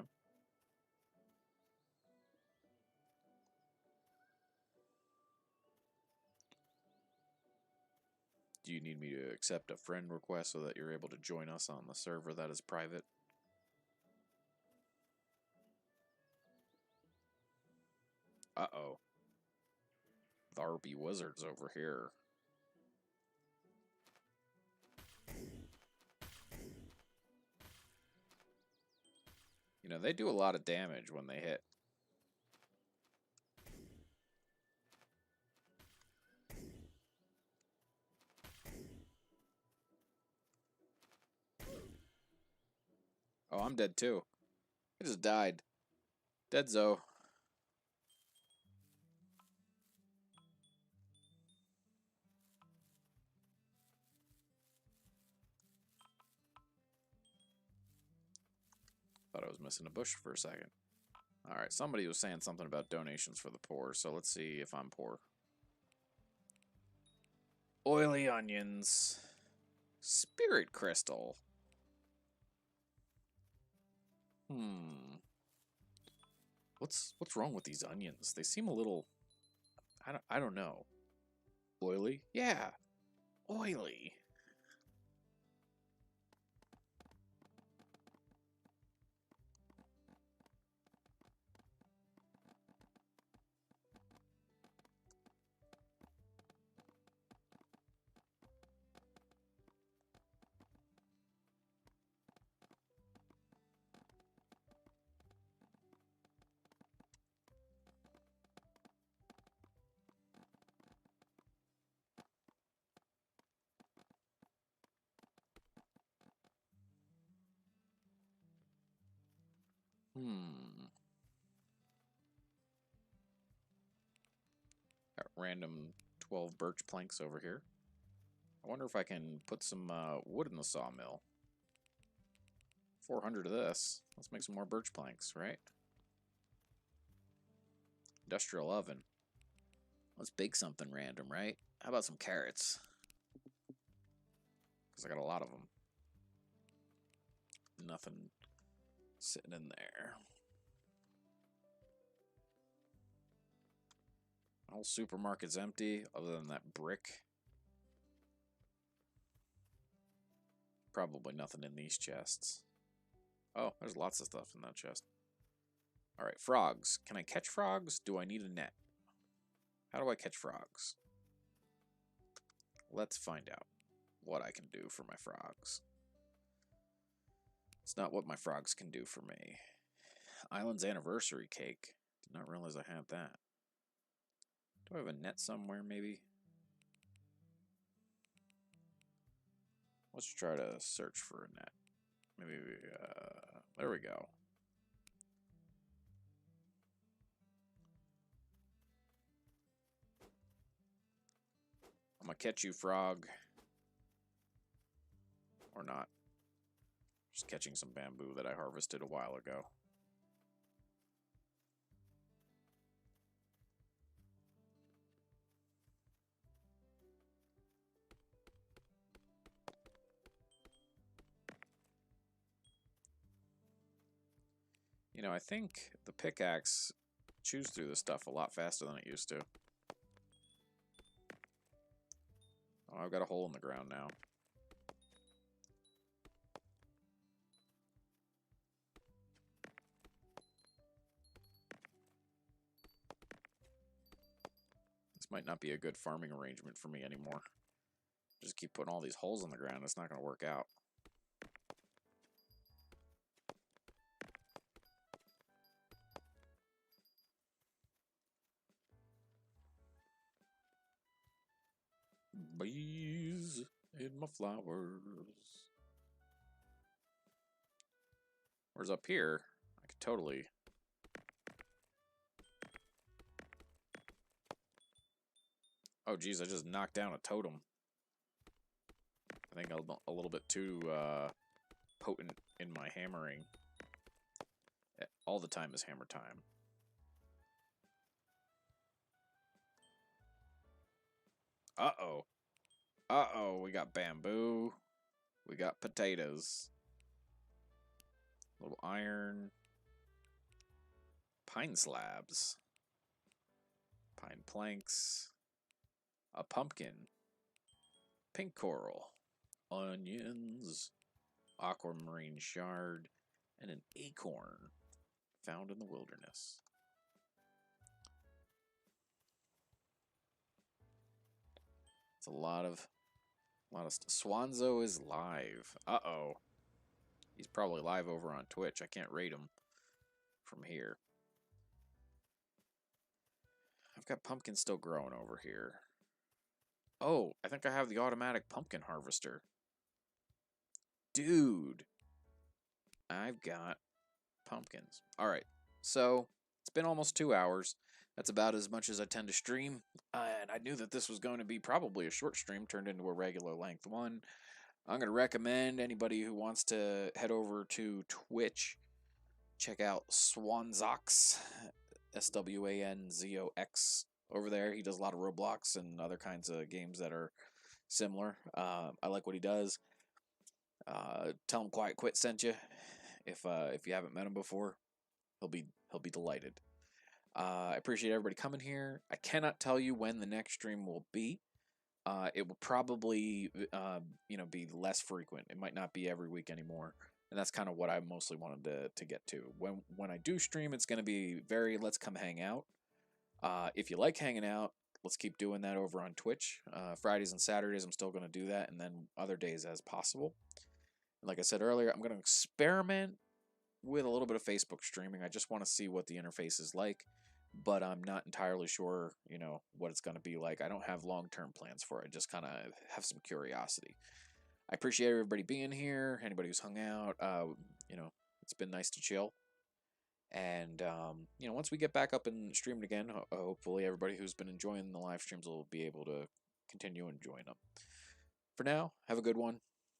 Do you need me to accept a friend request so that you're able to join us on the server that is private? Uh-oh. There be wizards over here. You know, they do a lot of damage when they hit. Oh, I'm dead too. I just died. Dead Zo. Thought I was missing a bush for a second. Alright, somebody was saying something about donations for the poor, so let's see if I'm poor. Oily onions. Spirit crystal. What's wrong with these onions? They seem a little... I don't know. Oily? Yeah. Oily. Got random 12 birch planks over here. I wonder if I can put some wood in the sawmill. 400 of this. Let's make some more birch planks, right? Industrial oven. Let's bake something random, right? How about some carrots? Because I got a lot of them. Nothing sitting in there. Whole supermarket's empty, other than that brick. Probably nothing in these chests. Oh, there's lots of stuff in that chest. Alright, frogs. Can I catch frogs? Do I need a net? How do I catch frogs? Let's find out what I can do for my frogs. It's not what my frogs can do for me. Island's anniversary cake. Did not realize I had that. Do I have a net somewhere, maybe? Let's try to search for a net. Maybe, there we go. I'm gonna catch you, frog. Or not. Just catching some bamboo that I harvested a while ago. You know, I think the pickaxe chews through this stuff a lot faster than it used to. Oh, I've got a hole in the ground now. This might not be a good farming arrangement for me anymore. Just keep putting all these holes in the ground. It's not going to work out. Bees in my flowers. Whereas up here, I could totally... Oh, geez, I just knocked down a totem. I think a little bit too potent in my hammering. All the time is hammer time. Uh-oh. Uh-oh, we got bamboo. We got potatoes. A little iron. Pine slabs. Pine planks. A pumpkin. Pink coral. Onions. Aquamarine shard. And an acorn found in the wilderness. It's a lot of Swanzo is live. Uh-oh. He's probably live over on Twitch. I can't rate him from here. I've got pumpkins still growing over here. Oh, I think I have the automatic pumpkin harvester. Dude. I've got pumpkins. Alright, so it's been almost 2 hours. That's about as much as I tend to stream. And I knew that this was going to be probably a short stream turned into a regular length one. I'm going to recommend anybody who wants to head over to Twitch, check out Swanzox, Swanzox over there. He does a lot of Roblox and other kinds of games that are similar. I like what he does. Tell him Quiet Quit sent you. If you haven't met him before, he'll be delighted. I appreciate everybody coming here. I cannot tell you when the next stream will be. It will probably, be less frequent. It might not be every week anymore, and that's kind of what I mostly wanted to get to. When I do stream, it's going to be very let's come hang out. If you like hanging out, let's keep doing that over on Twitch. Fridays and Saturdays, I'm still going to do that, and then other days as possible. And like I said earlier, I'm going to experiment with a little bit of Facebook streaming. I just want to see what the interface is like. But I'm not entirely sure, what it's going to be like. I don't have long-term plans for it. I just kind of have some curiosity. I appreciate everybody being here, anybody who's hung out. It's been nice to chill. And, once we get back up and streaming again, hopefully everybody who's been enjoying the live streams will be able to continue enjoying them. For now, have a good one.